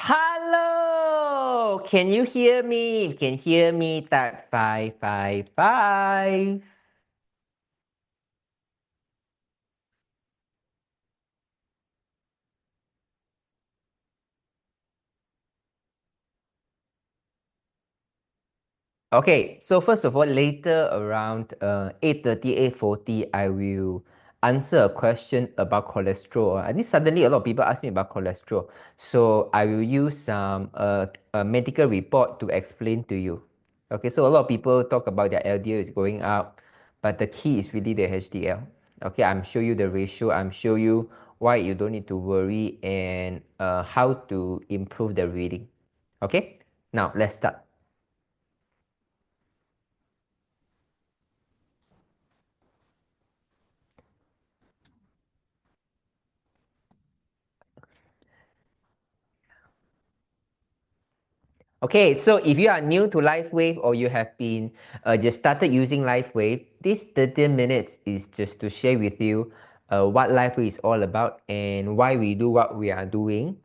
Hello, can you hear me? If you can hear me, type 555. Okay, so first of all, later around 8:30, 8:40, I will answer a question about cholesterol. I think suddenly a lot of people ask me about cholesterol. So I will use some a medical report to explain to you. Okay, so a lot of people talk about their LDL is going up, but the key is really the HDL. Okay, I'm show you the ratio. I'm show you why you don't need to worry and how to improve the reading. Okay, now let's start. Okay, so if you are new to LifeWave or you have been just started using LifeWave, this 30 minutes is just to share with you what LifeWave is all about and why we do what we are doing.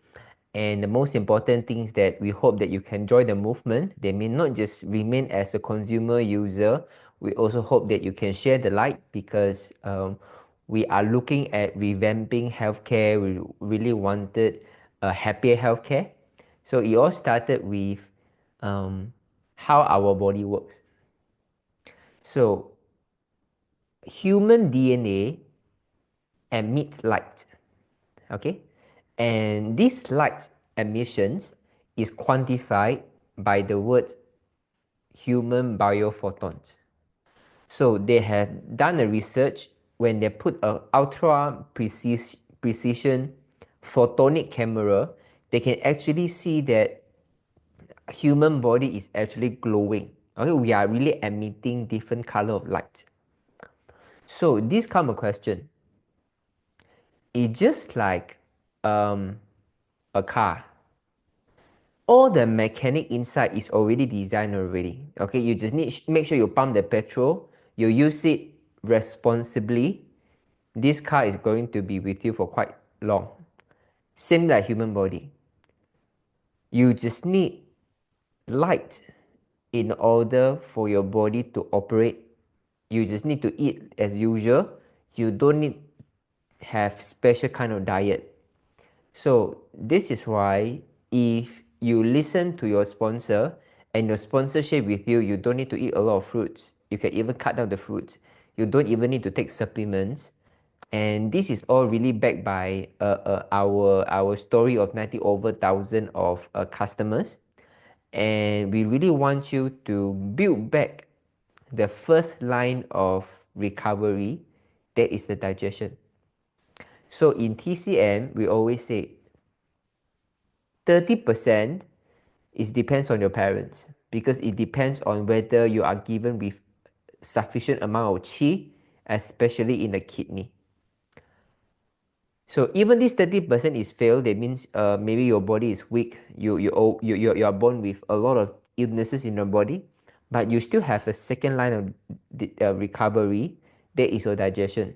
And the most important thing is that we hope that you can join the movement. They may not just remain as a consumer user. We also hope that you can share the light because we are looking at revamping healthcare. We really wanted a happier healthcare. So it all started with how our body works. So human DNA emits light, okay? And this light emissions is quantified by the words human biophotons. So they have done a research when they put a ultra precision photonic camera, they can actually see that human body is actually glowing. Okay, we are really emitting different color of light. So this kind of question, it's just like a car. All the mechanic inside is already designed already. Okay, you just need make sure you pump the petrol, you use it responsibly. This car is going to be with you for quite long. Same like human body. You just need light in order for your body to operate. You just need to eat as usual. You don't need have special kind of diet. So this is why if you listen to your sponsor and your sponsor share with you, you don't need to eat a lot of fruits. You can even cut down the fruits. You don't even need to take supplements. And this is all really backed by our story of 90 over thousand of customers. And we really want you to build back the first line of recovery, that is the digestion. So in TCM, we always say 30% is depends on your parents because it depends on whether you are given with sufficient amount of qi, especially in the kidney. So even this 30% is failed, that means maybe your body is weak, you are born with a lot of illnesses in your body, but you still have a second line of recovery, that is your digestion.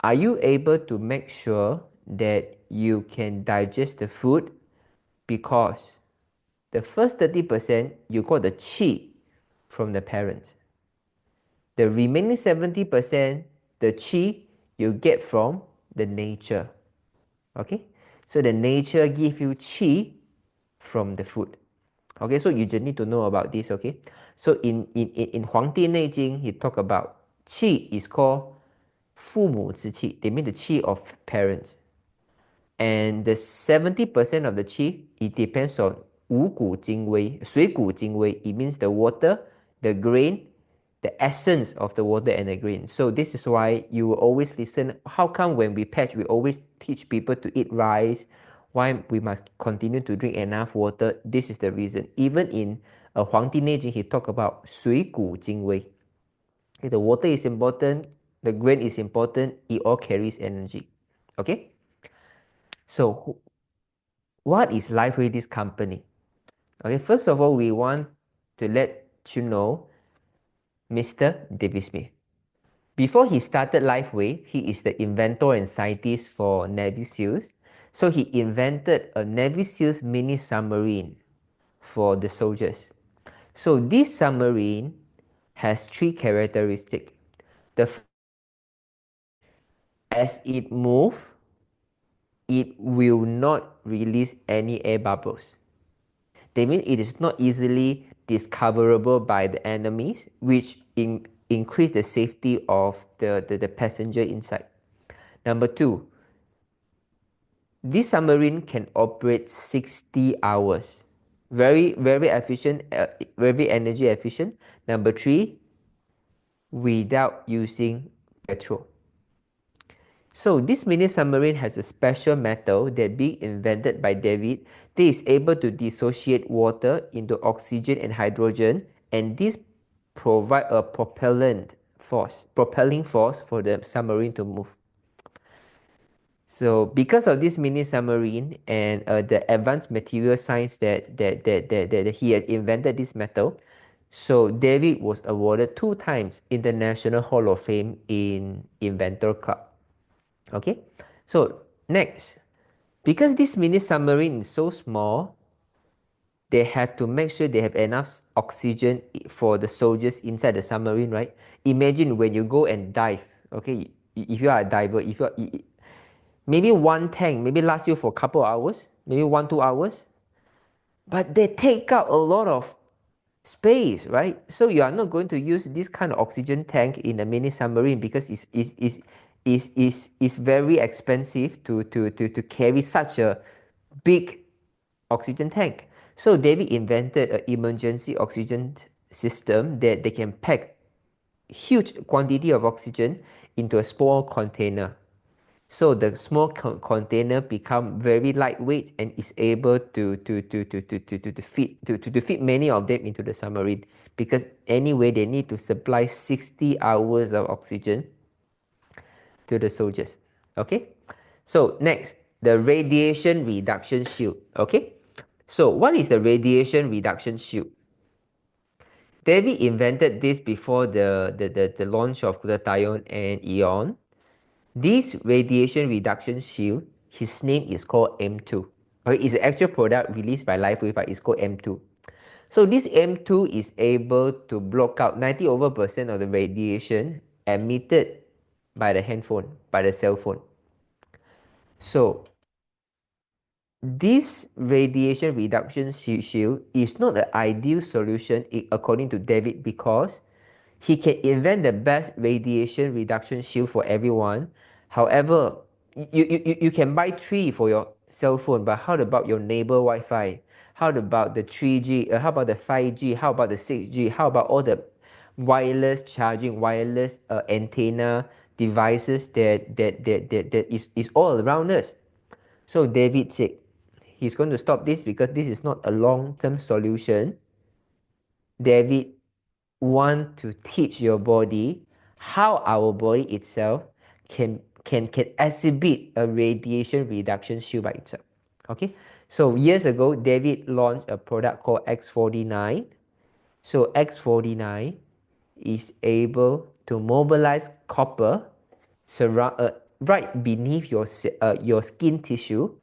Are you able to make sure that you can digest the food? Because the first 30% you got the qi from the parents. The remaining 70%, the qi you get from the nature. Okay, so the nature give you qi from the food. Okay, so you just need to know about this. Okay, so in 黄帝内经 he talk about qi is called 父母之气. They mean the qi of parents. And the 70% of the qi, it depends on 五谷精微, 水谷精微. It means the water, the grain, the essence of the water and the grain. So this is why you will always listen. How come when we patch, we always teach people to eat rice? Why we must continue to drink enough water? This is the reason. Even in 黄帝内经, he talk about 水谷精微. Okay, the water is important, the grain is important, it all carries energy. Okay? So what is LifeWave, this company? Okay, first of all, we want to let you know Mr. David Smith. Before he started LifeWave, he is the inventor and scientist for Navy SEALs. So he invented a Navy SEALs mini submarine for the soldiers. So this submarine has 3 characteristics. The as it moves, it will not release any air bubbles. That means it is not easily discoverable by the enemies, which increase the safety of the passenger inside. Number 2, this submarine can operate 60 hours. Very efficient, very energy efficient. Number 3, without using petrol. So this mini submarine has a special metal that being invented by David. This is able to dissociate water into oxygen and hydrogen, and this provide a propelling force for the submarine to move. So because of this mini submarine and the advanced material science that he has invented this metal, so David was awarded 2 times International Hall of Fame in Inventor Club. Okay, so next, because this mini submarine is so small, they have to make sure they have enough oxygen for the soldiers inside the submarine, right? Imagine when you go and dive, okay, if you are a diver, if you are, maybe one tank maybe lasts you for a couple of hours, maybe 1-2 hours, but they take up a lot of space, right? So you are not going to use this kind of oxygen tank in a mini submarine because it's very expensive to carry such a big oxygen tank. So David invented an emergency oxygen system that they can pack huge quantity of oxygen into a small container. So the small container become very lightweight and is able to fit many of them into the submarine, because anyway they need to supply 60 hours of oxygen to the soldiers. Okay, so next, the radiation reduction shield. Okay, so what is the radiation reduction shield? David invented this before the launch of glutathione and ion. This radiation reduction shield, his name is called M2. Okay, it's an actual product released by LifeWave, but it's called M2. So this M2 is able to block out 90% of the radiation emitted by the handphone, by the cell phone. So this radiation reduction shield is not the ideal solution according to David, because he can invent the best radiation reduction shield for everyone. However, you can buy 3 for your cell phone, but how about your neighbor Wi-Fi? How about the 3G? How about the 5G? How about the 6G? How about all the wireless charging, wireless antenna devices that is all around us? So David said he's going to stop this because this is not a long-term solution. David want to teach your body how our body itself can exhibit a radiation reduction shield by itself. Okay, so years ago David launched a product called X49. So X49 is able to mobilize copper right beneath your skin tissue,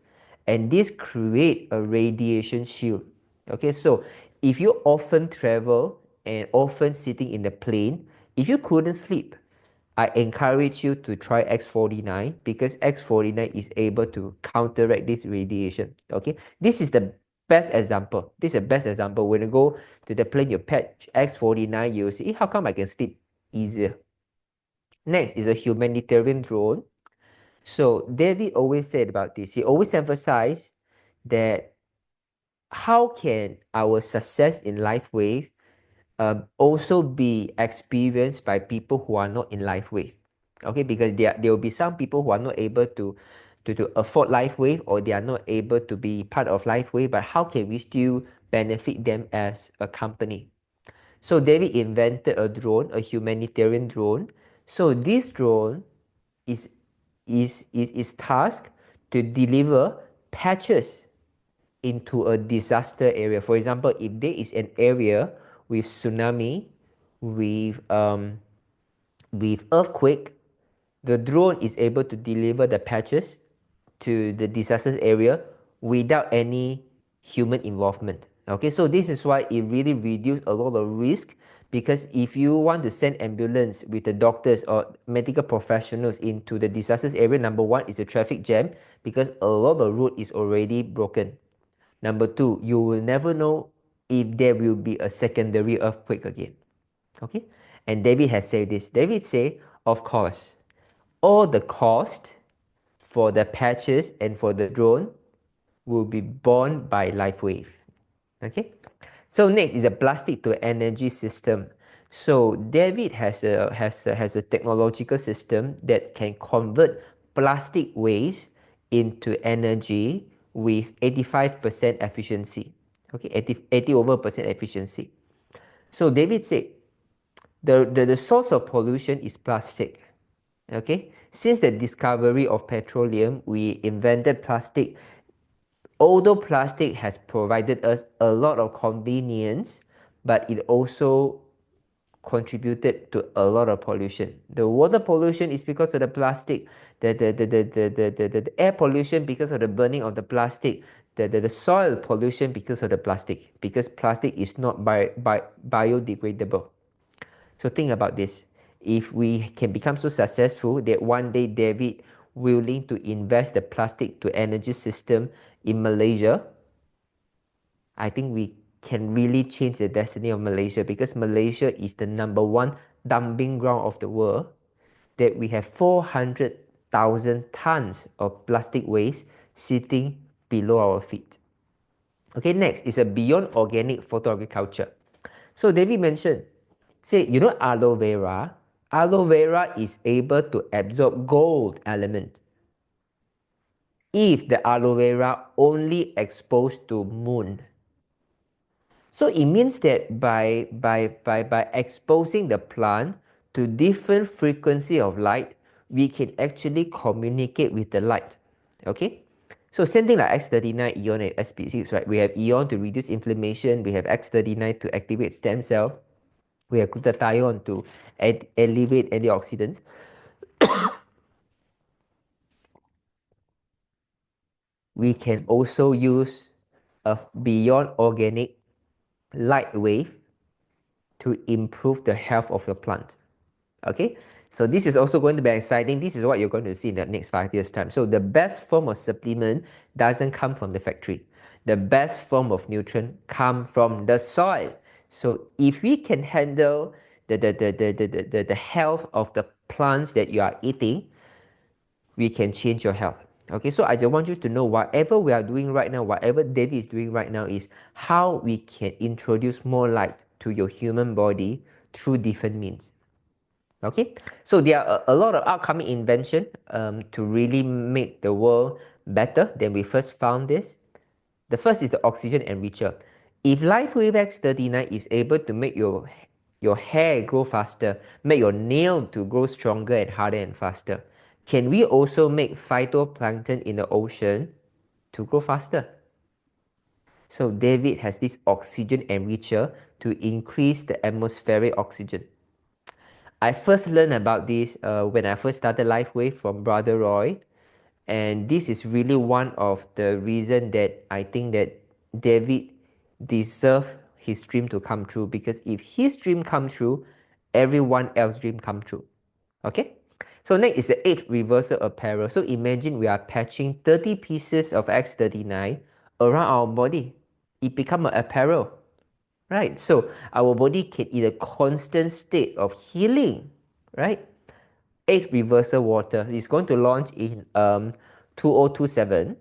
and this create a radiation shield. Okay, so if you often travel and often sitting in the plane, if you couldn't sleep, I encourage you to try X49, because X49 is able to counteract this radiation. Okay, this is the best example. This is the best example. When you go to the plane, you patch X49, you'll see, how come I can sleep easier? Next is a humanitarian drone. So David always said about this. He always emphasized that how can our success in LifeWave also be experienced by people who are not in LifeWave? Okay, because there will be some people who are not able to afford LifeWave, or they are not able to be part of LifeWave, but how can we still benefit them as a company? So David invented a drone, a humanitarian drone. So this drone is tasked to deliver patches into a disaster area. For example, if there is an area with tsunami, with earthquake, the drone is able to deliver the patches to the disaster area without any human involvement. Okay, so this is why it really reduces a lot of risk, because if you want to send ambulance with the doctors or medical professionals into the disasters area, number one is a traffic jam because a lot of road is already broken. Number two, you will never know if there will be a secondary earthquake again. Okay, and David has said this. David say, of course, all the cost for the patches and for the drone will be borne by LifeWave. Okay, so next is a plastic to energy system. So David has a technological system that can convert plastic waste into energy with 85% efficiency. Okay, 80% efficiency. So David said the source of pollution is plastic. Okay, since the discovery of petroleum, we invented plastic. Although plastic has provided us a lot of convenience, but it also contributed to a lot of pollution. The water pollution is because of the plastic, the air pollution because of the burning of the plastic, the soil pollution because of the plastic, because plastic is not biodegradable. So think about this. If we can become so successful that one day David willing to invest the plastic to energy system in Malaysia, I think we can really change the destiny of Malaysia, because Malaysia is the number one dumping ground of the world, that we have 400,000 tons of plastic waste sitting below our feet. Okay, next is a beyond organic photo agriculture. So David mentioned, say, you know aloe vera? Aloe vera is able to absorb gold element if the aloe vera only exposed to moon. So it means that by exposing the plant to different frequency of light, we can actually communicate with the light. Okay? So same thing like X39, Eon, and SP6, right? We have Eon to reduce inflammation. We have X39 to activate stem cell. We have glutathione to elevate antioxidants. We can also use a beyond organic light wave to improve the health of your plant. Okay, so this is also going to be exciting. This is what you're going to see in the next 5 years' time. So the best form of supplement doesn't come from the factory. The best form of nutrient come from the soil. So if we can handle the health of the plants that you are eating, we can change your health. Okay, so I just want you to know whatever we are doing right now, whatever David is doing right now, is how we can introduce more light to your human body through different means. Okay, so there are a lot of upcoming invention to really make the world better than we first found this. The first is the oxygen enricher. If LifeWave X39 is able to make your hair grow faster, make your nail to grow stronger and harder and faster, can we also make phytoplankton in the ocean to grow faster? So David has this oxygen enricher to increase the atmospheric oxygen. I first learned about this when I first started LifeWave from Brother Roy, and this is really one of the reasons that I think that David deserves his dream to come true, because if his dream come true, everyone else's dream come true. Okay? So next is the age reversal apparel. So imagine we are patching 30 pieces of X39 around our body. It become an apparel, right? So our body can in a constant state of healing, right? Age reversal water is going to launch in 2027,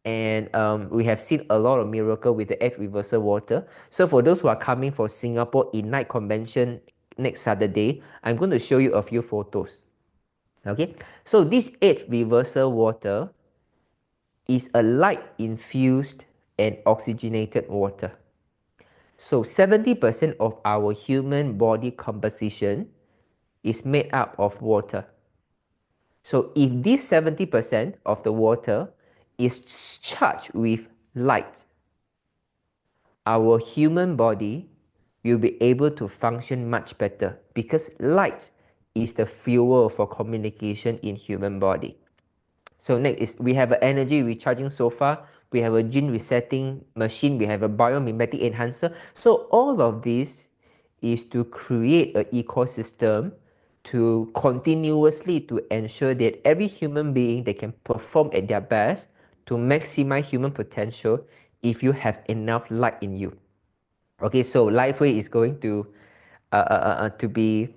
and we have seen a lot of miracle with the age reversal water. So for those who are coming for Singapore Ignite Convention next Saturday, I'm going to show you a few photos. Okay, so this age reversal water is a light infused and oxygenated water. So 70% of our human body composition is made up of water. So if this 70% of the water is charged with light, our human body will be able to function much better, because light is the fuel for communication in human body. So next is we have an energy recharging sofa, we have a gene resetting machine, we have a biomimetic enhancer. So all of this is to create an ecosystem to continuously to ensure that every human being they can perform at their best to maximize human potential if you have enough light in you. Okay, so LifeWave is going to be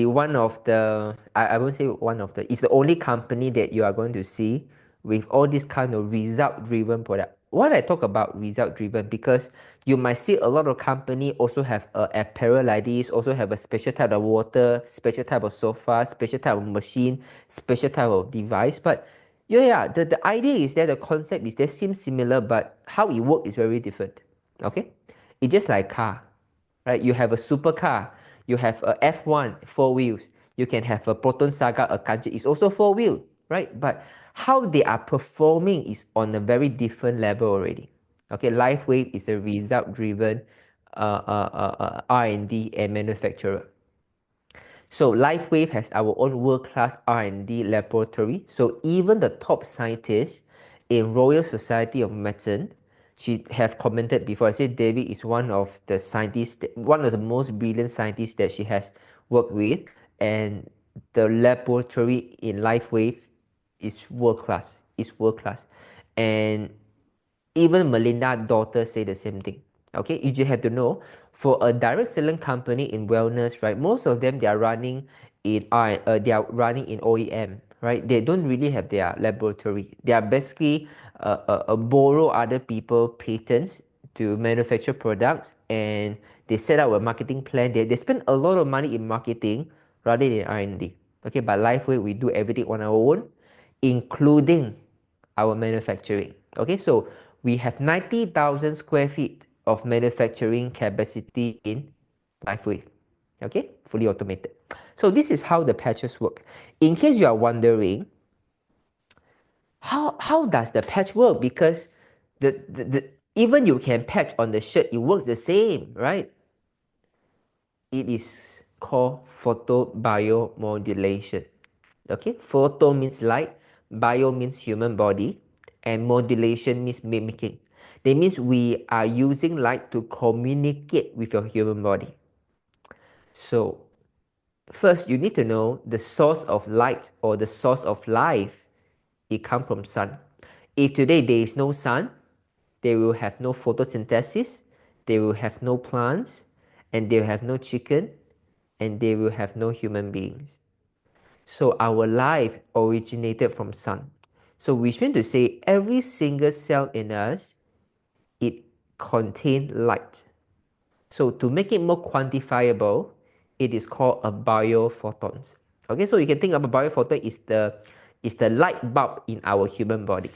one of the, I won't say one of the, it's the only company that you are going to see with all this kind of result-driven product. Why I talk about result-driven? Because you might see a lot of company also have a apparel like this, also have a special type of water, special type of sofa, special type of machine, special type of device. But yeah, the idea is that the concept is that seems similar, but how it works is very different. Okay, it's just like car, right? You have a supercar, you have a F1, 4 wheels. You can have a Proton Saga, a Kanji, it's also 4 wheel, right? But how they are performing is on a very different level already. Okay, LifeWave is a result-driven R&D and manufacturer. So LifeWave has our own world-class R&D laboratory. So even the top scientists in Royal Society of Medicine, she have commented before. I said David is one of the scientists, one of the most brilliant scientists that she has worked with, and the laboratory in LifeWave is world class. It's world class, and even Melinda's daughter say the same thing. Okay, you just have to know for a direct selling company in wellness, right? Most of them they are running in OEM, right? They don't really have their laboratory. They are basically borrow other people patents to manufacture products, and they set up a marketing plan. They spend a lot of money in marketing rather than R&D. Okay, but LifeWay we do everything on our own, including our manufacturing. Okay, so we have 90,000 square feet of manufacturing capacity in LifeWave. Okay, fully automated. So this is how the patches work. In case you are wondering, how does the patch work? Because even you can patch on the shirt, it works the same, right? It is called photobiomodulation. Okay, photo means light, bio means human body, and modulation means mimicking. That means we are using light to communicate with your human body. So first you need to know the source of light or the source of life. It comes from sun. If today there is no sun, they will have no photosynthesis, they will have no plants, and they will have no chicken, and they will have no human beings. So our life originated from sun. So which means to say every single cell in us, it contains light. So to make it more quantifiable, it is called a biophotons. Okay, so you can think of a biophoton is the light bulb in our human body.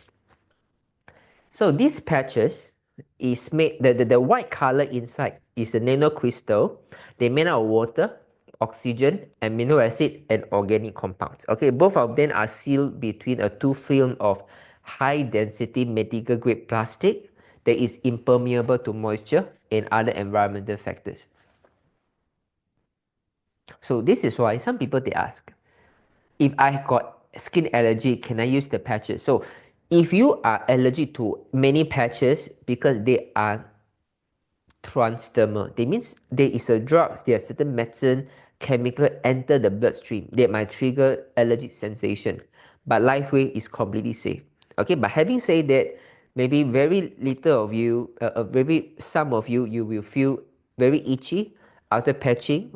So these patches is made, the white color inside is the nanocrystal. They're made out of water, oxygen, amino acid, and organic compounds. Okay, both of them are sealed between a two film of high density medical grade plastic that is impermeable to moisture and other environmental factors. So this is why some people they ask, if I got skin allergy, can I use the patches? So if you are allergic to many patches because they are transdermal, that means there is a drug, there are certain medicine, chemical enter the bloodstream that might trigger allergic sensation. But LifeWave is completely safe. Okay, but having said that, maybe very little of you, maybe some of you, you will feel very itchy after patching,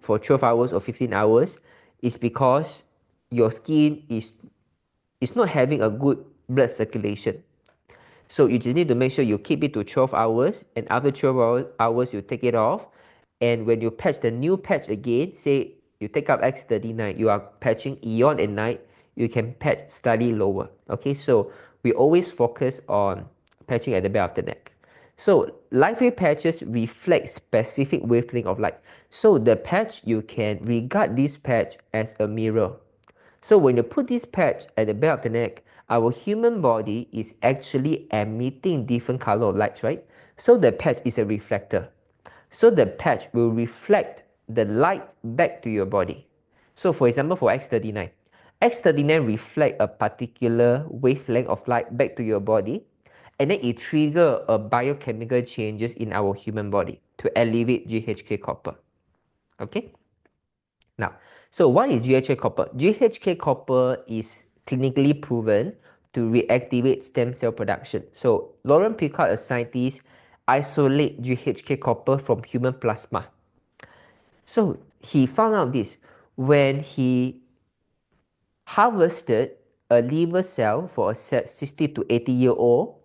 for 12 hours or 15 hours, is because your skin is not having a good blood circulation. So you just need to make sure you keep it to 12 hours, and after 12 hours you take it off. And when you patch the new patch again, say you take up X39, you are patching eon at night, you can patch slightly lower. Okay, so we always focus on patching at the back of the neck. So LifeWave patches reflect specific wavelength of light. So the patch, you can regard this patch as a mirror. So when you put this patch at the back of the neck, our human body is actually emitting different color of lights, right? So the patch is a reflector. So the patch will reflect the light back to your body. So for example, for X39, X39 reflect a particular wavelength of light back to your body, and then it trigger a biochemical changes in our human body to elevate GHK copper. Okay. Now, so what is GHK copper? GHK copper is clinically proven to reactivate stem cell production. So Laurent Picard, a scientist, isolate GHK copper from human plasma. So he found out this when he harvested a liver cell for a 60 to 80-year-old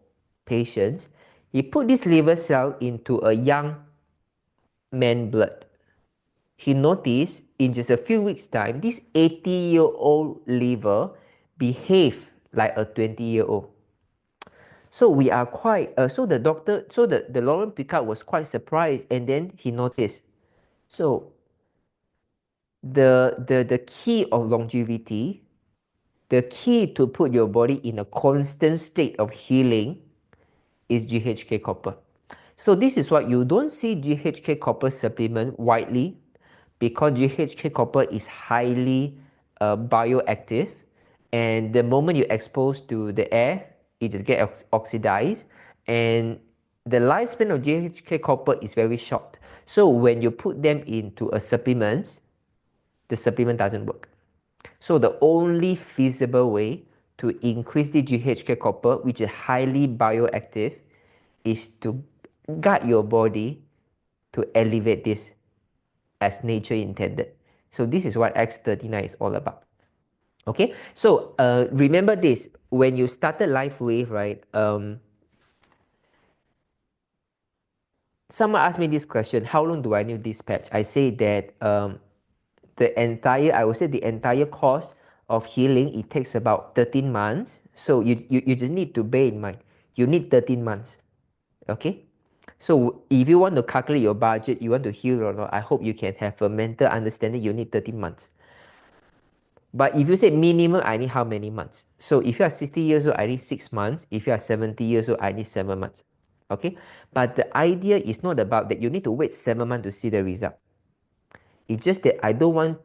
patients. He put this liver cell into a young man blood. He noticed in just a few weeks' time, this 80-year-old liver behaved like a 20-year-old. So we are quite, so the doctor, so the Laurent Picard was quite surprised, and then he noticed. So the key of longevity, the key to put your body in a constant state of healing is GHK copper. So this is what you don't see GHK copper supplement widely, because GHK copper is highly bioactive, and the moment you expose to the air, it just gets oxidized, and the lifespan of GHK copper is very short. So when you put them into a supplement, the supplement doesn't work. So the only feasible way to increase the GHK copper, which is highly bioactive, is to guide your body to elevate this as nature intended. So this is what X39 is all about. Okay, so remember this, when you started LifeWave, right? Someone asked me this question, how long do I need this patch? I say that I would say the entire course of healing, it takes about 13 months. So you just need to bear in mind, you need 13 months. Okay, so if you want to calculate your budget, you want to heal or not, I hope you can have a mental understanding you need 13 months. But if you say minimum, I need how many months? So if you are 60 years old, I need 6 months. If you are 70 years old, I need 7 months. Okay, but the idea is not about that you need to wait 7 months to see the result. It's just that I don't want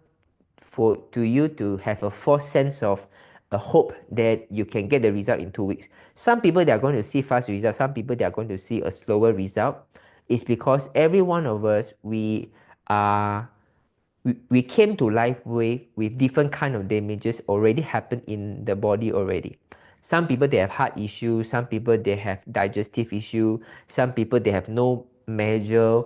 you to have a false sense of a hope that you can get the result in 2 weeks. Some people, they are going to see fast results. Some people, they are going to see a slower result. It's because every one of us, we came to LifeWave with different kind of damages already happened in the body already. Some people, they have heart issues. Some people, they have digestive issue. Some people, they have no major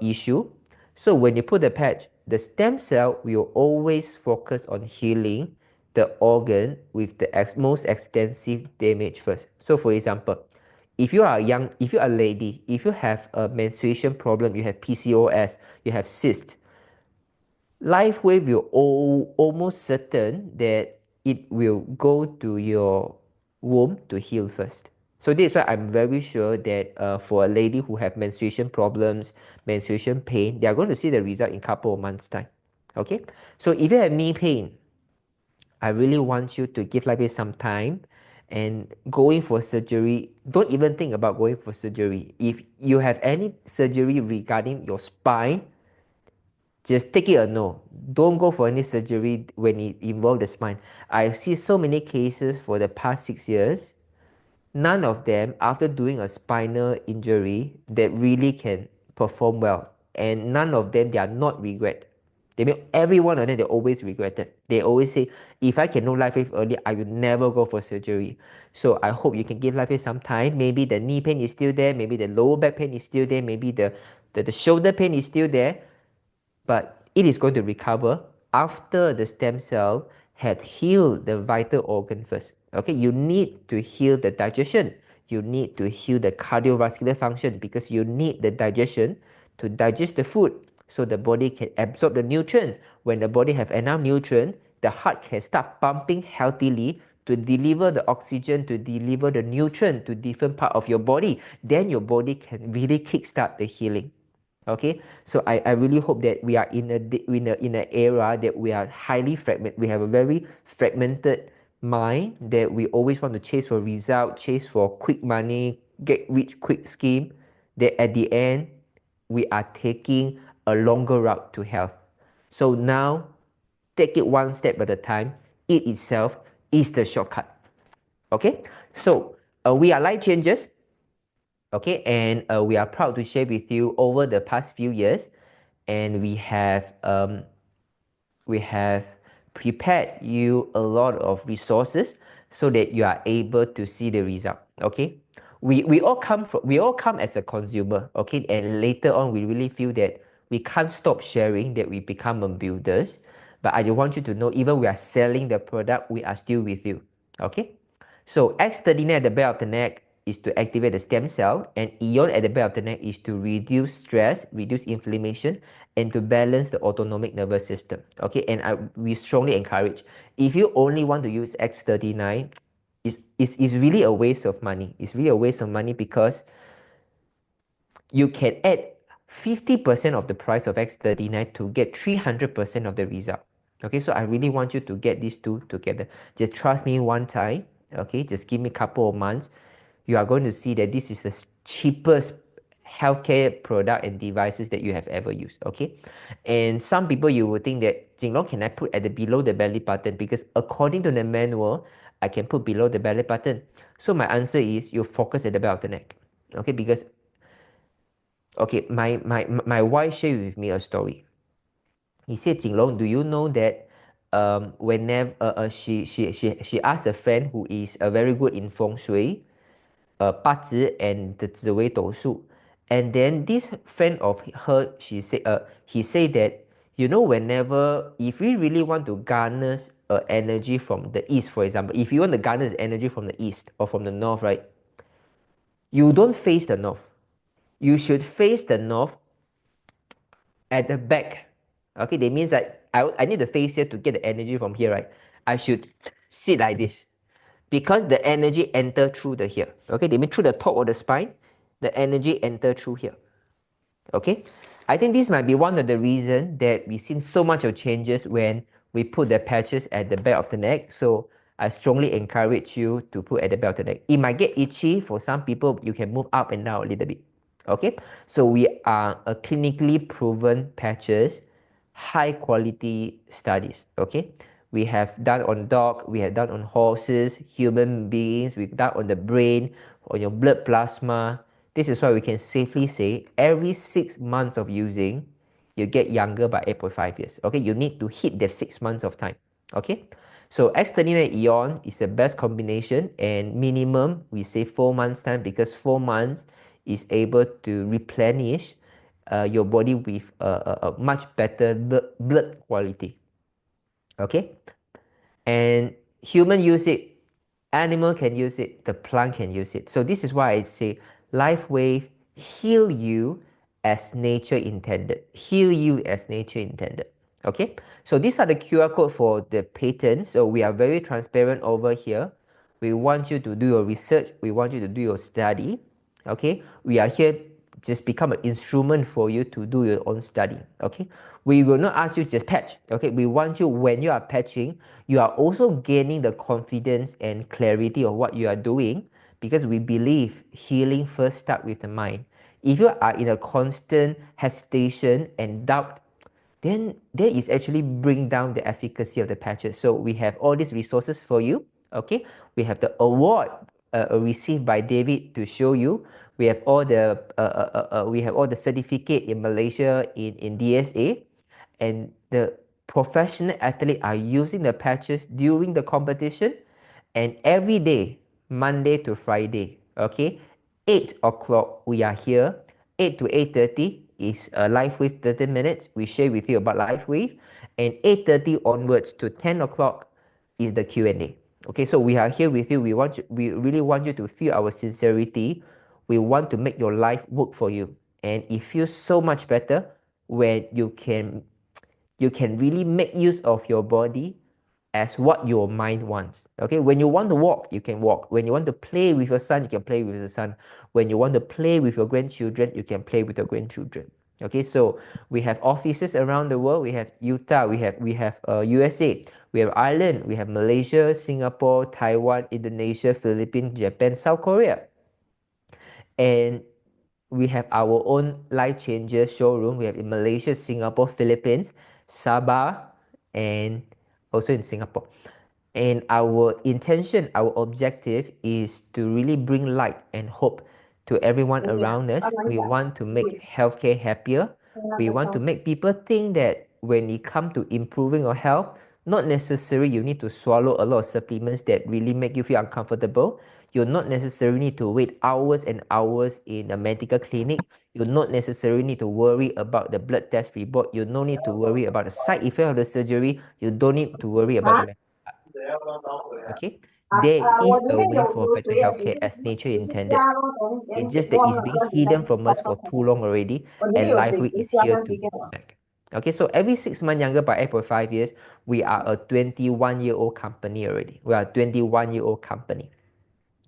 issue. So when you put the patch, the stem cell will always focus on healing the organ with the most extensive damage first. So for example, if you are a lady, if you have a menstruation problem, you have PCOS, you have cyst, LifeWave will almost certain that it will go to your womb to heal first. So this is why I'm very sure that for a lady who have menstruation problems, menstruation pain, they are going to see the result in a couple of months' time. Okay? So if you have knee pain, I really want you to give LifeWave some time, and going for surgery, don't even think about going for surgery. If you have any surgery regarding your spine, just take it or no. Don't go for any surgery when it involves the spine. I've seen so many cases for the past 6 years. None of them, after doing a spinal injury, that really can perform well. And none of them, they are not regret. They mean every one of them, they always regret it. They always say, if I can know LifeWave early, I will never go for surgery. So I hope you can give LifeWave some time. Maybe the knee pain is still there. Maybe the lower back pain is still there. Maybe the shoulder pain is still there. But it is going to recover after the stem cell had healed the vital organ first. Okay, you need to heal the digestion. You need to heal the cardiovascular function, because you need the digestion to digest the food so the body can absorb the nutrient. When the body have enough nutrient, the heart can start pumping healthily to deliver the oxygen, to deliver the nutrient to different part of your body. Then your body can really kickstart the healing. Okay, so I really hope that we are in an era that we are highly fragmented. We have a very fragmented mind that we always want to chase for result, chase for quick money, get rich quick scheme, that at the end we are taking a longer route to health. So now take it one step at a time. it itself is the shortcut. Okay, so we are life changers. Okay, and we are proud to share with you over the past few years, and we have prepared you a lot of resources so that you are able to see the result. Okay, we all come as a consumer. Okay, and later on we really feel that we can't stop sharing, that we become builders. But I just want you to know, even we are selling the product, we are still with you. Okay, so X39 at the back of the neck is to activate the stem cell, and Ion at the back of the neck is to reduce stress, reduce inflammation, and to balance the autonomic nervous system. Okay, and we strongly encourage, if you only want to use X39, it's really a waste of money. It's really a waste of money because you can add 50% of the price of X39 to get 300% of the result. Okay, so I really want you to get these two together. Just trust me one time. Okay, just give me a couple of months. You are going to see that this is the cheapest healthcare product and devices that you have ever used. Okay, and some people, you will think that, Jinlong, can I put at the below the belly button? Because according to the manual, I can put below the belly button. So my answer is, you focus at the back of the neck. Okay, because okay, my wife shared with me a story. He said, Jinlong, do you know that whenever she asked a friend who is very good in feng shui, 八字 and the 紫微斗数, and then this friend of her, he said that, you know, whenever, if we really want to garner energy from the east, for example, if you want to garner energy from the east or from the north, right, you don't face the north. You should face the north at the back. Okay, that means that I need to face here to get the energy from here, right? I should sit like this, because the energy enter through the here. Okay, that means through the top of the spine, the energy enter through here. Okay, I think this might be one of the reasons that we've seen so much of changes when we put the patches at the back of the neck. So I strongly encourage you to put at the back of the neck. It might get itchy for some people. You can move up and down a little bit. Okay, so we are a clinically proven patches, high quality studies. Okay, we have done on dog, we have done on horses, human beings, we've done on the brain, on your blood plasma. This is why we can safely say every 6 months of using, you get younger by 8.5 years. Okay, you need to hit that 6 months of time. Okay, so X39 Eon is the best combination, and minimum we say 4 months time, because 4 months is able to replenish your body with a much better blood quality. Okay, and human use it, animal can use it, the plant can use it. So this is why I say LifeWave heal you as nature intended. Heal you as nature intended. Okay, so these are the QR code for the patent. So we are very transparent over here. We want you to do your research. We want you to do your study. Okay, we are here just become an instrument for you to do your own study. Okay, we will not ask you just patch. Okay, we want you, when you are patching, you are also gaining the confidence and clarity of what you are doing, because we believe healing first start with the mind. If you are in a constant hesitation and doubt, then that is actually bring down the efficacy of the patches. So we have all these resources for you. Okay, we have the award received by David to show you. We have all the certificate in Malaysia in DSA, and the professional athletes are using the patches during the competition, and every day, Monday to Friday. Okay, 8 o'clock we are here. 8 to 8:30 is a LifeWave 30 minutes. We share with you about LifeWave, and 8:30 onwards to 10 o'clock is the Q&A. Okay, so we are here with you. We really want you to feel our sincerity. We want to make your life work for you, and it feels so much better when you can really make use of your body as what your mind wants. Okay, when you want to walk, you can walk. When you want to play with your son, you can play with your son. When you want to play with your grandchildren, you can play with your grandchildren. Okay, so we have offices around the world. We have Utah, we have USA, we have Ireland, we have Malaysia, Singapore, Taiwan, Indonesia, Philippines, Japan, South Korea. And we have our own Life Changer showroom. We have in Malaysia, Singapore, Philippines, Sabah, and also in Singapore. And our intention, our objective is to really bring light and hope to everyone around us. We want to make healthcare happier. We want to make people think that when it comes to improving your health, not necessarily you need to swallow a lot of supplements that really make you feel uncomfortable. You not necessarily need to wait hours and hours in a medical clinic. You not necessarily need to worry about the blood test report. You don't need to worry about the side effect of the surgery. You don't need to worry about the okay. There is a way for better healthcare as nature intended. It's just that it's being hidden from us for too long already, and LifeWave is here to back. Okay, so every 6 months younger by 8.5 years, we are a 21-year-old company already. We are a 21-year-old company.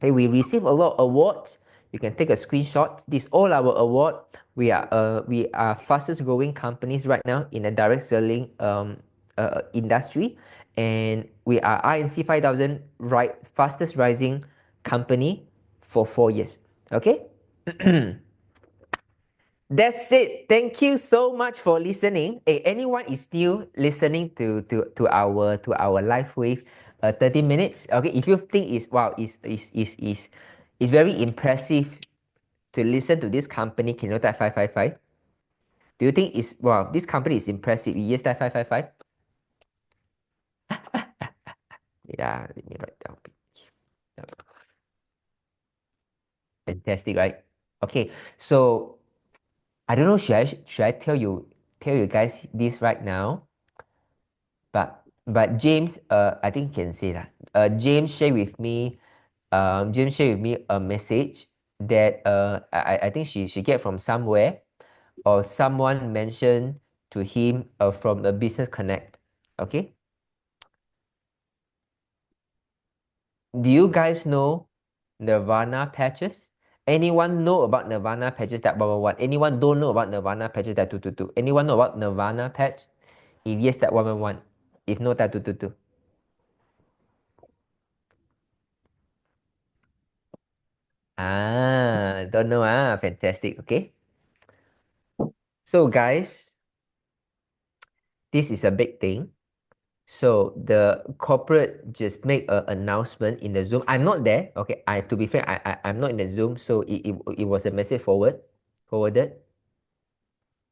Okay, we receive a lot of awards. You can take a screenshot. This all our award. We are fastest growing companies right now in the direct selling industry, and we are INC 5000 fastest rising company for 4 years. Okay. That's it. Thank you so much for listening. Hey, anyone is still listening to our LifeWave 30 minutes? Okay, if you think is wow is very impressive to listen to this company, can you type 555? Do you think is wow this company is impressive? Yes, type 555. Yeah, let me write down. Fantastic, right? Okay, so I don't know, should I tell you guys this right now? But James, I think can say that. James shared with me a message that I think she get from somewhere, or someone mentioned to him from a business connect. Okay. Do you guys know Nirvana patches? Anyone know about Nirvana patches? That 111. Anyone don't know about Nirvana patches? That 222. Anyone know about Nirvana patch? If yes, that 111. If no, that 222. Ah, don't know. Ah, fantastic. Okay. So guys, this is a big thing. So the corporate just make an announcement in the Zoom. I'm not there. Okay. To be fair, I'm not in the Zoom. So it was a message forwarded.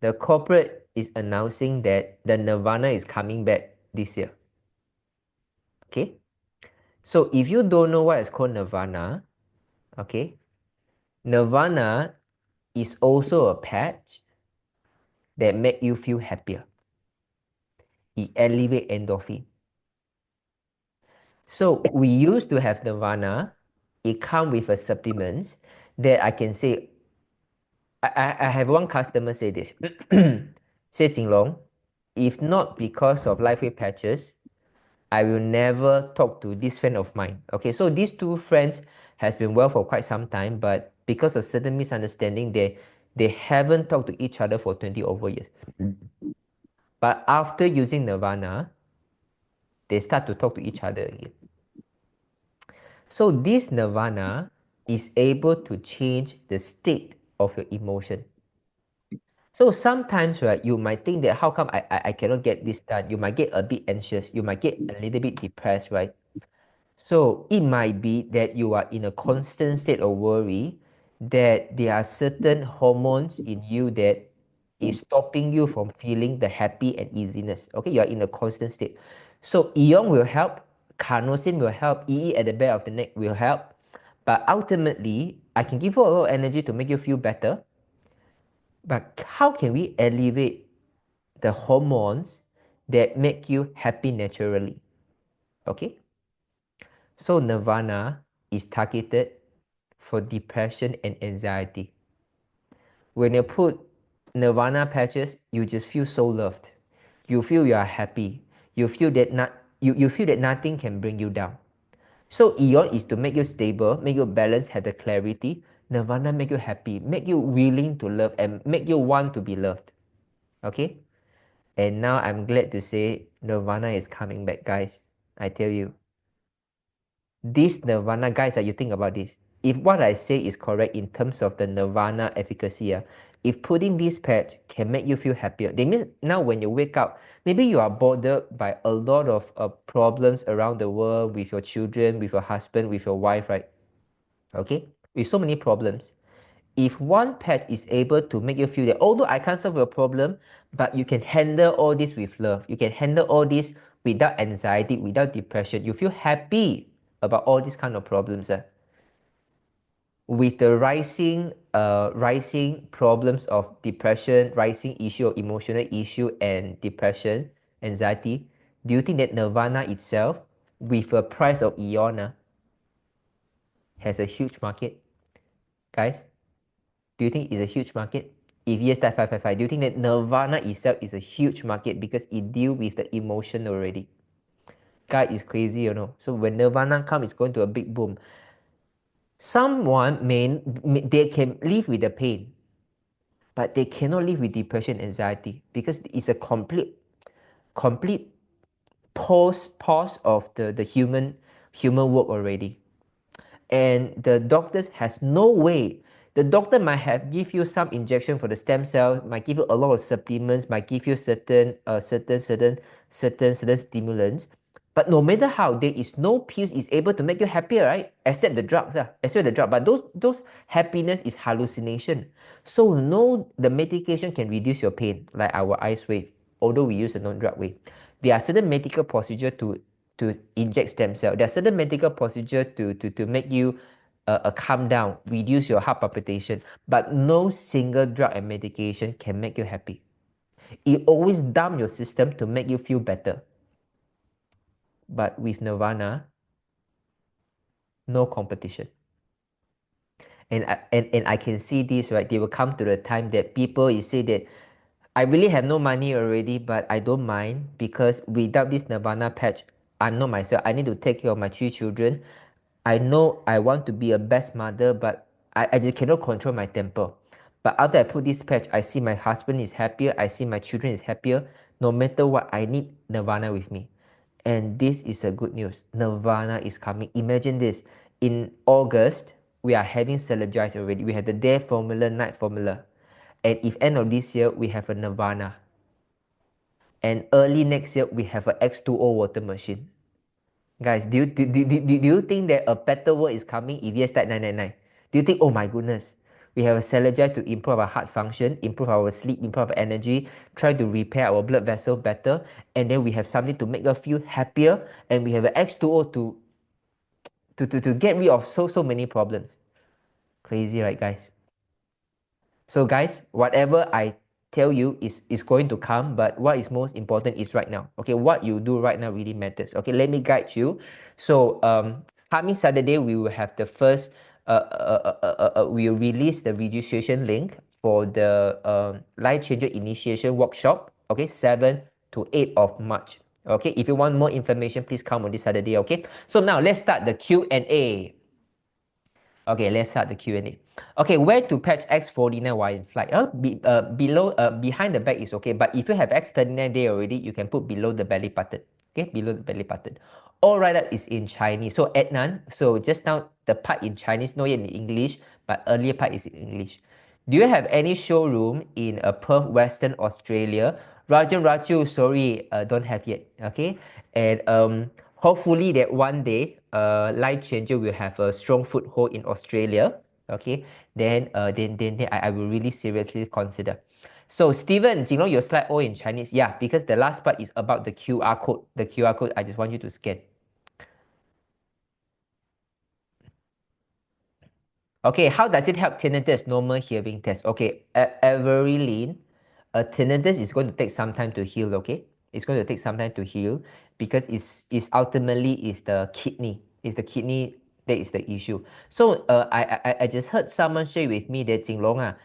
The corporate is announcing that the Nirvana is coming back this year. Okay. So if you don't know what is called Nirvana, okay, Nirvana is also a patch that make you feel happier. It elevate endorphin. So we used to have Nirvana. It come with a supplements that I can say. I have one customer say this. Say Jinlong, if not because of LifeWave patches, I will never talk to this friend of mine. Okay, so these two friends has been well for quite some time, but because of certain misunderstanding, they haven't talked to each other for 20 over years. But after using Nirvana, they start to talk to each other again. So this Nirvana is able to change the state of your emotion. So sometimes, right, you might think that how come I cannot get this done? You might get a bit anxious. You might get a little bit depressed, right? So it might be that you are in a constant state of worry, that there are certain hormones in you that is stopping you from feeling the happy and easiness. Okay, you are in a constant state. So Eon will help, carnosine will help, EE at the back of the neck will help. But ultimately, I can give you a lot of energy to make you feel better. But how can we elevate the hormones that make you happy naturally? Okay. So Nirvana is targeted for depression and anxiety. When you put Nirvana patches, you just feel so loved. You feel you are happy. You feel that you feel that nothing can bring you down. So Eon is to make you stable, make you balanced, have the clarity. Nirvana make you happy, make you willing to love, and make you want to be loved. Okay? And now I'm glad to say Nirvana is coming back, guys. I tell you. This Nirvana, guys, you think about this. If what I say is correct in terms of the Nirvana efficacy, if putting this patch can make you feel happier, that means now when you wake up, maybe you are bothered by a lot of problems around the world with your children, with your husband, with your wife, right? Okay, with so many problems. If one patch is able to make you feel that although I can't solve your problem, but you can handle all this with love, you can handle all this without anxiety, without depression, you feel happy about all these kind of problems. With the rising problems of depression, rising issue of emotional issue and depression, anxiety, do you think that nirvana itself, with a price of eon, has a huge market? Guys, do you think it's a huge market? If yes, type 555. Do you think that nirvana itself is a huge market because it deals with the emotion already? God is crazy, you know. So when nirvana comes, it's going to a big boom. Someone they can live with the pain, but they cannot live with depression, anxiety, because it's a complete pause of the human work already. And the doctors has no way. The doctor might have give you some injection for the stem cell, might give you a lot of supplements, might give you certain stimulants. But no matter how, there is no pills is able to make you happier, right? Except the drugs, except the drug. But those happiness is hallucination. So no, the medication can reduce your pain, like our ice wave, although we use a non-drug way. There are certain medical procedure to inject stem cell. There are certain medical procedure to make you calm down, reduce your heart palpitation. But no single drug and medication can make you happy. It always dumb your system to make you feel better. But with nirvana, no competition. And I can see this, right? They will come to the time that people is say that I really have no money already, but I don't mind because without this nirvana patch, I'm not myself. I need to take care of my 3 children. I know I want to be a best mother, but I just cannot control my temper. But after I put this patch, I see my husband is happier. I see my children is happier. No matter what, I need nirvana with me. And this is a good news. Nirvana is coming. Imagine this. In August, we are having Celebrize already. We have the day formula, night formula. And if end of this year, we have a nirvana. And early next year, we have a X2O water machine. Guys, do you think that a better world is coming if yes, type 999? Do you think, oh my goodness, we have a Celebrize to improve our heart function, improve our sleep, improve our energy, try to repair our blood vessel better, and then we have something to make us feel happier, and we have an X2O to get rid of so many problems. Crazy, right, guys? So guys, whatever I tell you is going to come, but what is most important is right now. Okay, what you do right now really matters. Okay, let me guide you. So coming Saturday, we will have the first, we'll release the registration link for the Life Changer Initiation Workshop, okay, 7 to 8 of March. Okay, if you want more information, please come on this Saturday, okay? So now let's start the Q&A. Okay, let's start the Q&A. Okay, where to patch X49 while in flight? Behind the back is okay, but if you have X39 there already, you can put below the belly button. Okay, below the belly button. All right, that is in Chinese. So Adnan, so just now the part in Chinese, not yet in English, but earlier part is in English. Do you have any showroom in Perth, Western Australia? Raju, sorry, don't have yet. Okay, and hopefully that one day, Life Changer will have a strong foothold in Australia. Okay, then I will really seriously consider. So Steven, Jinlong, your slide all in Chinese. Yeah, because the last part is about the QR code. The QR code, I just want you to scan. Okay, how does it help tinnitus, normal hearing test? Okay, Everline, tinnitus is going to take some time to heal, okay? It's going to take some time to heal because it's ultimately is the kidney. It's the kidney that is the issue. So I just heard someone share with me that Jinlong,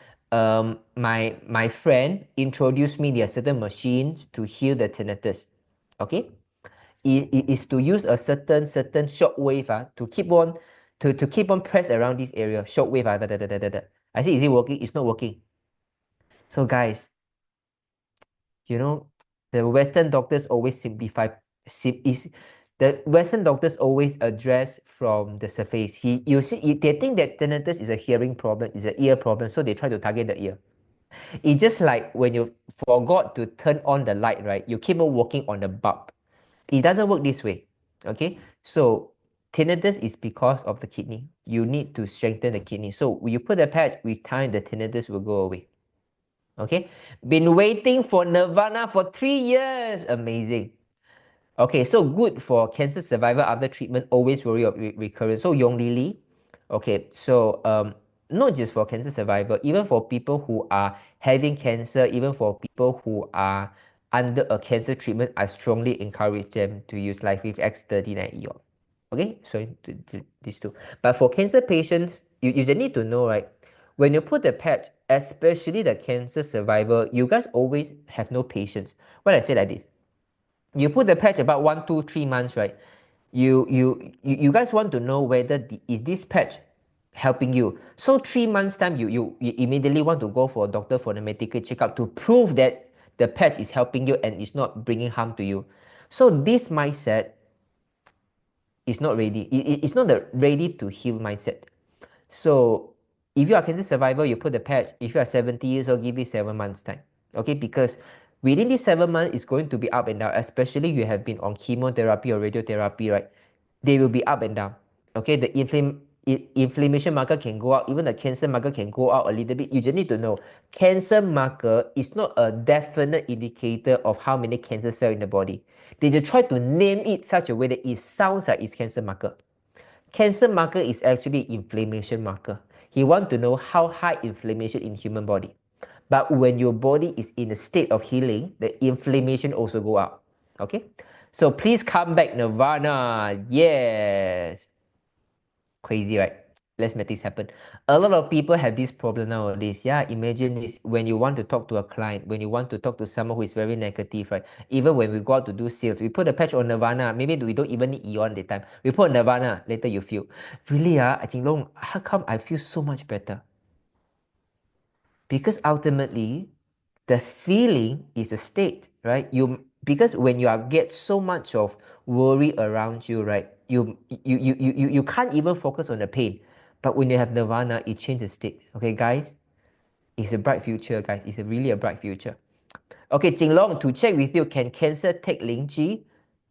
my friend introduced me their certain machines to heal the tinnitus. Okay? It is to use a certain shock wave to keep on press around this area. Shock wave. I see, is it working? It's not working. So guys, you know, the Western doctors always simplify. The Western doctors always address from the surface. You see, they think that tinnitus is a hearing problem, is an ear problem, so they try to target the ear. It's just like when you forgot to turn on the light, right? You keep on working on the bulb. It doesn't work this way. Okay, so tinnitus is because of the kidney. You need to strengthen the kidney. So when you put a patch, with time the tinnitus will go away. Okay, been waiting for Nirvana for 3 years. Amazing. Okay, so good for cancer survivor after treatment, always worry of recurrence. So Yong Lily, okay, so not just for cancer survivor, even for people who are having cancer, even for people who are under a cancer treatment, I strongly encourage them to use LifeWave X39 EON. Okay, so these two. But for cancer patients, you just need to know, right? When you put the patch, especially the cancer survivor, you guys always have no patience. What I say like this, you put the patch about 1, 2, 3 months, right? You guys want to know whether is this patch helping you. So 3 months time, you immediately want to go for a doctor for the medical checkup to prove that the patch is helping you and it's not bringing harm to you. So this mindset is not ready. It's not the ready to heal mindset. So if you are a cancer survivor, you put the patch. If you are 70 years old, give it 7 months time. Okay, because within these 7 months, it's going to be up and down, especially you have been on chemotherapy or radiotherapy, right? They will be up and down. Okay, the inflammation marker can go out, even the cancer marker can go out a little bit. You just need to know, cancer marker is not a definite indicator of how many cancer cells in the body. They just try to name it such a way that it sounds like it's cancer marker. Cancer marker is actually inflammation marker. He wants to know how high inflammation in human body. But when your body is in a state of healing, the inflammation also go up. Okay? So please come back, Nirvana. Yes. Crazy, right? Let's make this happen. A lot of people have this problem nowadays. Yeah, imagine this when you want to talk to a client, when you want to talk to someone who is very negative, right? Even when we go out to do sales, we put a patch on Nirvana. Maybe we don't even need Eon that time. We put Nirvana. Later you feel, really, Jinlong, how come I feel so much better? Because ultimately, the feeling is a state, right? Because when you get so much of worry around you, right? You can't even focus on the pain. But when you have Nirvana, it changes state. Okay, guys? It's a bright future, guys. It's really a bright future. Okay, Jinlong, to check with you, can cancer take Ling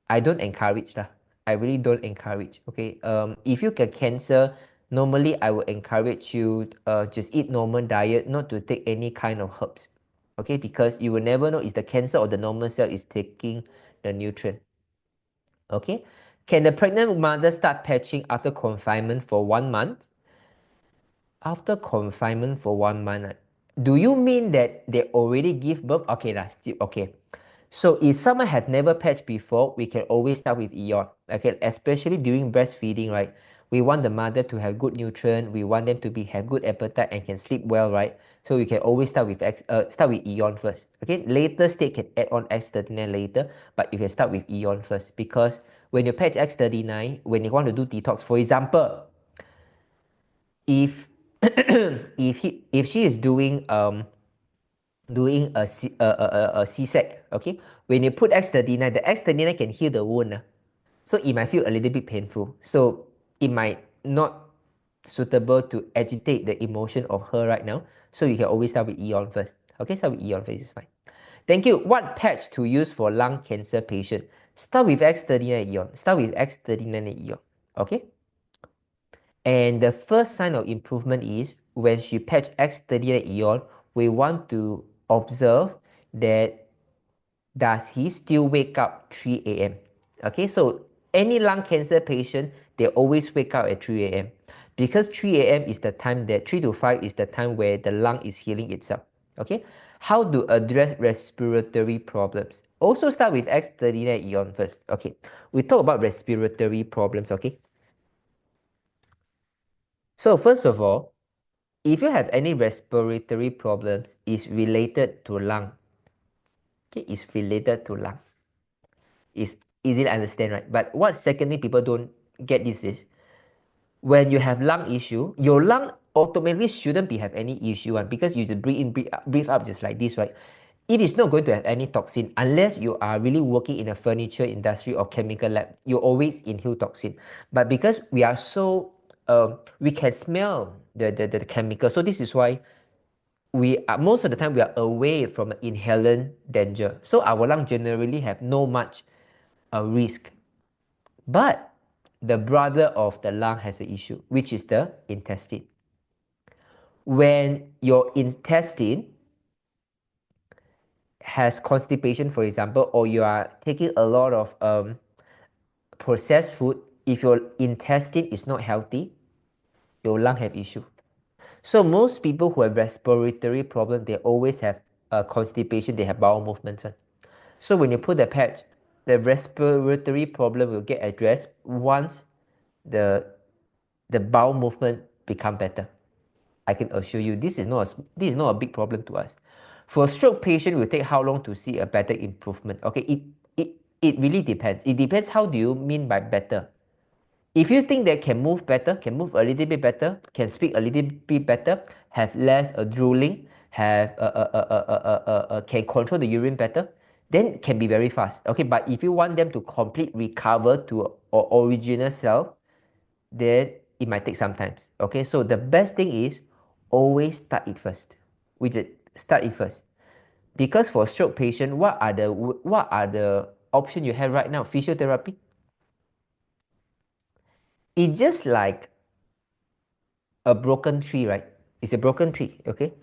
I don't encourage that. I really don't encourage. Okay, if you get cancer, normally I would encourage you just eat normal diet, not to take any kind of herbs. Okay, because you will never know is the cancer or the normal cell is taking the nutrient. Okay, can the pregnant mother start patching after confinement for 1 month? After confinement for 1 month, do you mean that they already give birth? Okay, okay. So if someone have never patched before, we can always start with EON. Okay, especially during breastfeeding, right? We want the mother to have good nutrient. We want them to have good appetite and can sleep well, right? So we can always start with EON first. Okay, later stage can add on X39 later, but you can start with EON first, because when you patch X39, when you want to do detox, for example, if if she is doing a C-sec, okay, when you put X39, the X39 can heal the wound, so it might feel a little bit painful, so it might not suitable to agitate the emotion of her right now, so you can always start with EON first. Okay, start with EON first, is fine. Thank you. What patch to use for lung cancer patient? Start with X39 EON. Start with X39 EON. Okay. And the first sign of improvement is when she patch X39 EON, we want to observe that does he still wake up 3 a.m. Okay, so any lung cancer patient, they always wake up at 3 a.m. because 3 a.m. is the time that 3 to 5 is the time where the lung is healing itself. Okay, how to address respiratory problems? Also start with X39 EON first. Okay, we talk about respiratory problems. Okay, so first of all, if you have any respiratory problems, it's related to lung. Okay, it's related to lung. It's easy to understand, right? But what secondly people don't get this is, when you have lung issue, your lung automatically shouldn't have any issue, because you just breathe in, breathe up just like this, right? It is not going to have any toxin unless you are really working in a furniture industry or chemical lab. You always inhale toxin. But because we are so, we can smell the chemical. So this is why we are most of the time we are away from inhalant danger. So our lung generally have no much risk. But the brother of the lung has an issue, which is the intestine. When your intestine has constipation, for example, or you are taking a lot of processed food, if your intestine is not healthy, your lung have issue. So most people who have respiratory problem, they always have constipation, they have bowel movements. So when you put the patch, the respiratory problem will get addressed once the bowel movement become better. I can assure you this is not a big problem to us. For a stroke patient, it will take how long to see a better improvement? Okay, it really depends. It depends how do you mean by better. If you think they can move better, can move a little bit better, can speak a little bit better, have less drooling, have can control the urine better, then can be very fast. Okay, but if you want them to complete recover to original self, then it might take some time. Okay, so the best thing is always start it first. Start it first. Because for stroke patient, what are the options you have right now? Physiotherapy. It's just like a broken tree, right? It's a broken tree, okay?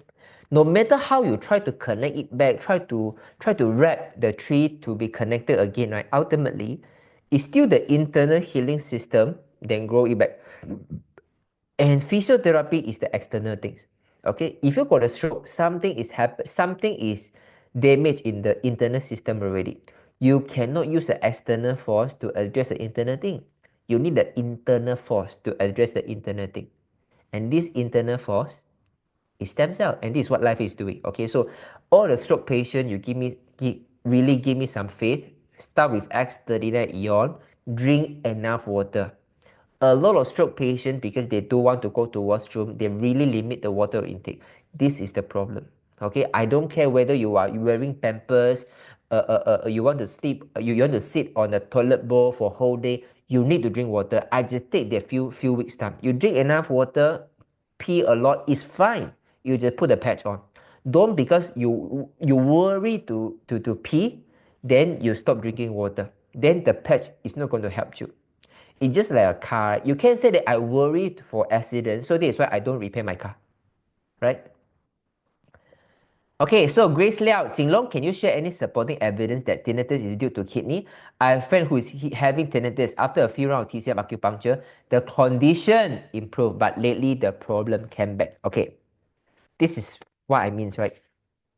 No matter how you try to connect it back, try to wrap the tree to be connected again, right? Ultimately, it's still the internal healing system then grow it back. And physiotherapy is the external things. Okay, if you got a stroke, something is damaged in the internal system already. You cannot use the external force to address the internal thing. You need the internal force to address the internal thing. And this internal force is stem cell, and this is what life is doing. Okay, so all the stroke patient, you really give me some faith. Start with X39 ion, drink enough water. A lot of stroke patients, because they don't want to go to washroom, they really limit the water intake. This is the problem. Okay, I don't care whether you are wearing pampers, you want to sleep, you want to sit on the toilet bowl for whole day. You need to drink water. I just take that few weeks time. You drink enough water, pee a lot, is fine. You just put a patch on. Don't because you worry to pee, then you stop drinking water. Then the patch is not going to help you. It's just like a car. You can't say that I worried for accident, so this is why I don't repair my car, right? Okay, so Grace Liao, Jinlong, can you share any supporting evidence that tinnitus is due to kidney? I have a friend who is having tinnitus after a few rounds of TCM acupuncture. The condition improved, but lately the problem came back. Okay, this is what I mean, right?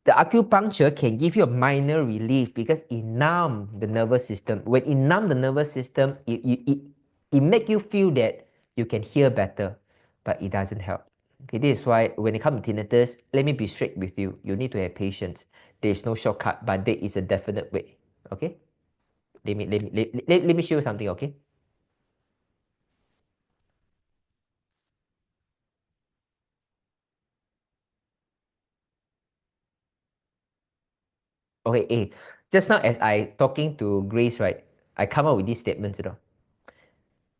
The acupuncture can give you a minor relief because it numb the nervous system. When it numb the nervous system, it make you feel that you can hear better, but it doesn't help. Okay, this is why when it comes to tinnitus, let me be straight with you. You need to have patience. There is no shortcut, but there is a definite way. Okay, let me show you something. Okay. Okay, just now as I talking to Grace, right, I come up with these statements,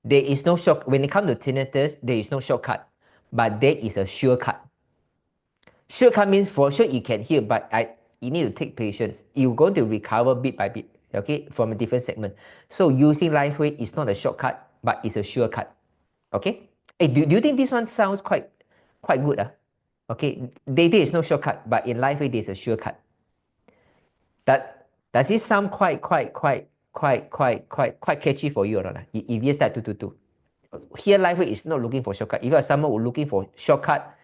There is no short when it comes to tinnitus, there is no shortcut, but there is a sure cut. Shortcut means for sure you can hear, but you need to take patience. You're going to recover bit by bit, okay, from a different segment. So using LifeWave is not a shortcut, but it's a sure cut. Okay? Hey, do you think this one sounds quite good? Okay, there is no shortcut, but in LifeWave there's a sure cut. Does it sound quite catchy for you or not? If yes, that two. Here LifeWave is not looking for shortcut. If you are someone who looking for shortcut,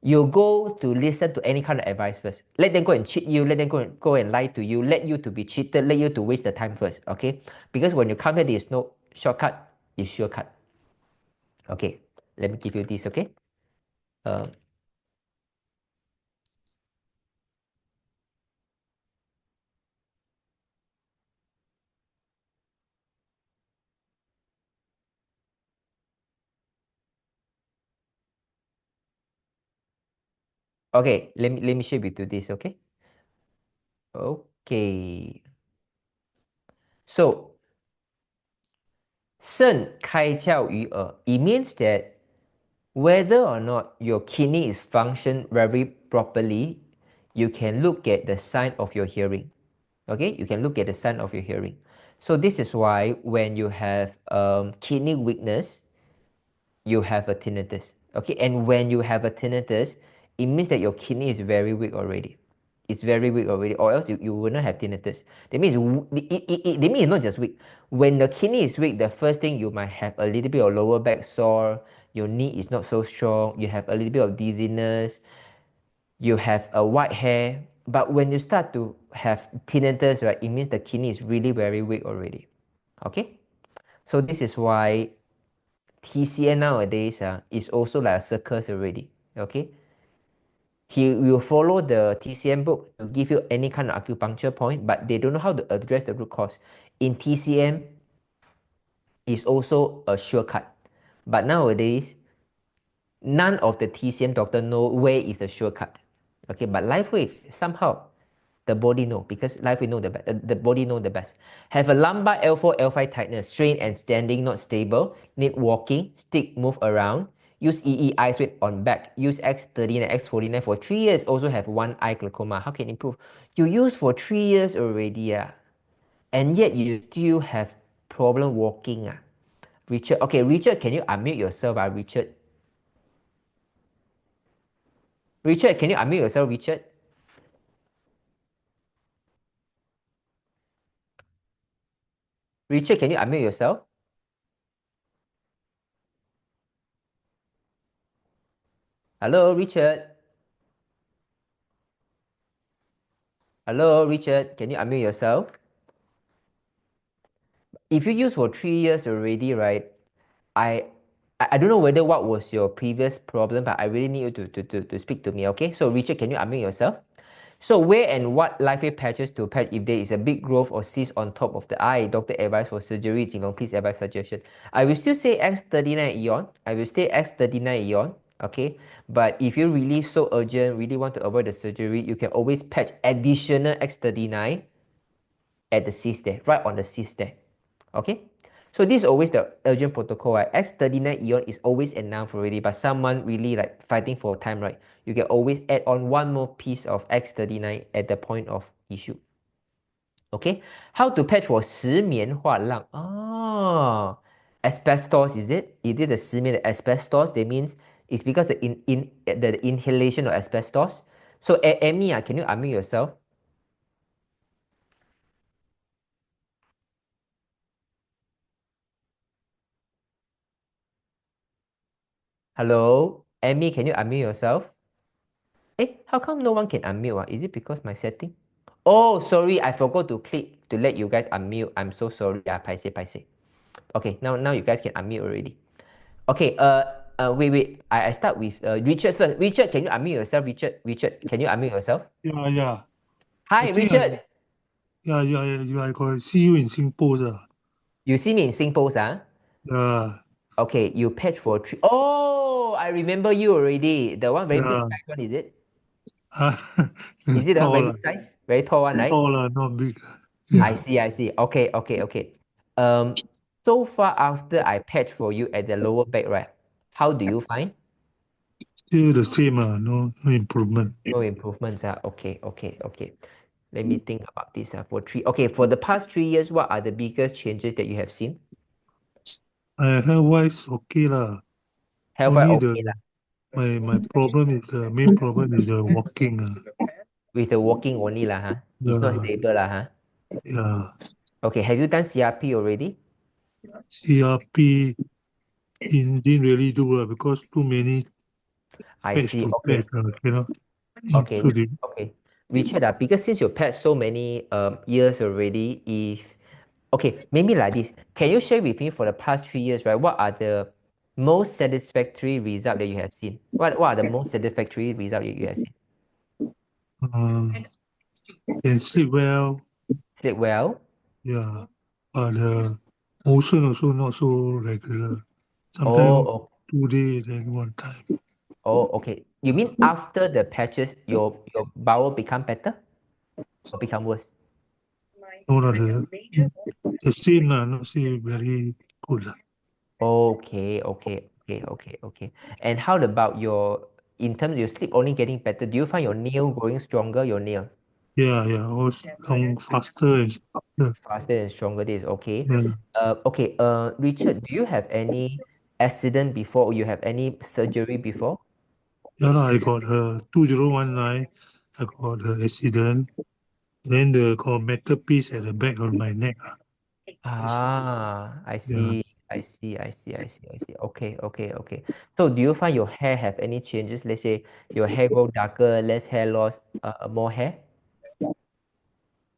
you go to listen to any kind of advice first. Let them go and cheat you. Let them go and lie to you. Let you to be cheated. Let you to waste the time first. Okay? Because when you come here, there is no shortcut. It's shortcut. Okay. Let me give you this. Okay. Uh, okay. Let me share with you this. Okay. Okay. So 肾开窍于耳, it means that Whether or not your kidney is function very properly, you can look at the sign of your hearing. Okay, you can look at the sign of your hearing. So this is why when you have kidney weakness, you have a tinnitus. Okay, and when you have a tinnitus, it means that your kidney is very weak already. It's very weak already, or else you will not have tinnitus. That means that means it's not just weak. When the kidney is weak, the first thing you might have a little bit of lower back sore, your knee is not so strong, you have a little bit of dizziness, you have a white hair. But when you start to have tinnitus, right, it means the kidney is really very weak already. Okay, so this is why TCM nowadays is also like a circus already. Okay, he will follow the TCM book to give you any kind of acupuncture point, but they don't know how to address the root cause. In TCM, is also a shortcut, but nowadays none of the TCM doctor know where is the shortcut. Okay, but LifeWave somehow the body know, because LifeWave know the body know the best. Have a lumbar L4 L5 tightness, strain and standing not stable, need walking, stick move around. Use EE eyes weight on back. Use X39, X49 for 3 years. Also have one eye glaucoma. How can improve? You use for 3 years already, and yet you still have problem walking. Richard, okay, Richard, can you unmute yourself, Richard? Richard, can you unmute yourself, Richard? Richard, can you unmute yourself? Hello, Richard. Hello, Richard, can you unmute yourself? If you use for 3 years already, right, I don't know whether what was your previous problem, but I really need you to speak to me, okay? So Richard, can you unmute yourself? So where and what LifeWave patches to patch if there is a big growth or cyst on top of the eye? Doctor advice for surgery. Jinlong, please advise suggestion. I will still say X39 Eon. I will stay X39 Eon. Okay. But if you really so urgent, really want to avoid the surgery, you can always patch additional X39 at the cyst there, right on the cyst there. Okay. So this is always the urgent protocol, right? X39 Eon is always enough already, but someone really like fighting for time, right? You can always add on one more piece of X39 at the point of issue. Okay, how to patch for 石棉画浪? Oh, asbestos, is it? Is it the 石棉 asbestos? That means it's because the inhalation of asbestos. So Amy, can you unmute yourself? Hello, Amy, can you unmute yourself? How come no one can unmute? Is it because my setting? Oh, sorry, I forgot to click to let you guys unmute. I'm so sorry. Paise, paise. Okay, now you guys can unmute already. Okay, wait. I start with Richard first. Richard, can you unmute yourself? Richard, can you unmute yourself? Yeah. Hi, Richard. I got see you in Singapore. You see me in Singapore, Yeah, Okay, you patch for 3. Oh, I remember you already. The one very big yeah. size one, is it? Uh, Is it the one very tall, big size? Very tall one, right? not big. I Yeah, see. Okay. Um, so far after I patch for you at the lower back, right? How do you find? still the same. No improvement. No improvements. Okay. Let me think about this. For three. Okay, for the past 3 years, what are the biggest changes that you have seen? I have wife's okay lah. Health, Only okay lah. my problem is main problem is the walking. With the walking only lah, huh? It's not Yeah, stable lah, huh? yeah. Okay, have you done CRP already? CRP didn't really do because too many I patch see. to patch. Okay. Cannot. Okay. So they, Okay. Richard, because since you passed so many years already, if okay, maybe like this, can you share with me for the past 3 years, right? What are the most satisfactory result that you have seen? What are the most satisfactory result that you have seen? uh, can sleep well. Sleep well. Yeah, but motion also not so regular. Sometimes Oh, 2 days, then one time. okay. You mean after the patches, your bowel become better or become worse? No, lah, the same lah, not say very good lah. Okay. Okay. And how about in terms of your sleep only getting better, do you find your nail growing stronger, your nail? Yeah, also long faster and faster. Faster and stronger days, okay. Yeah. Okay, Richard, do you have any accident before, or you have any surgery before? Yeah, I got 2019. I got accident. Then the got metal piece at the back of my neck. I Yeah. see. Okay. So do you find your hair have any changes? Let's say your hair grow darker, less hair loss, more hair?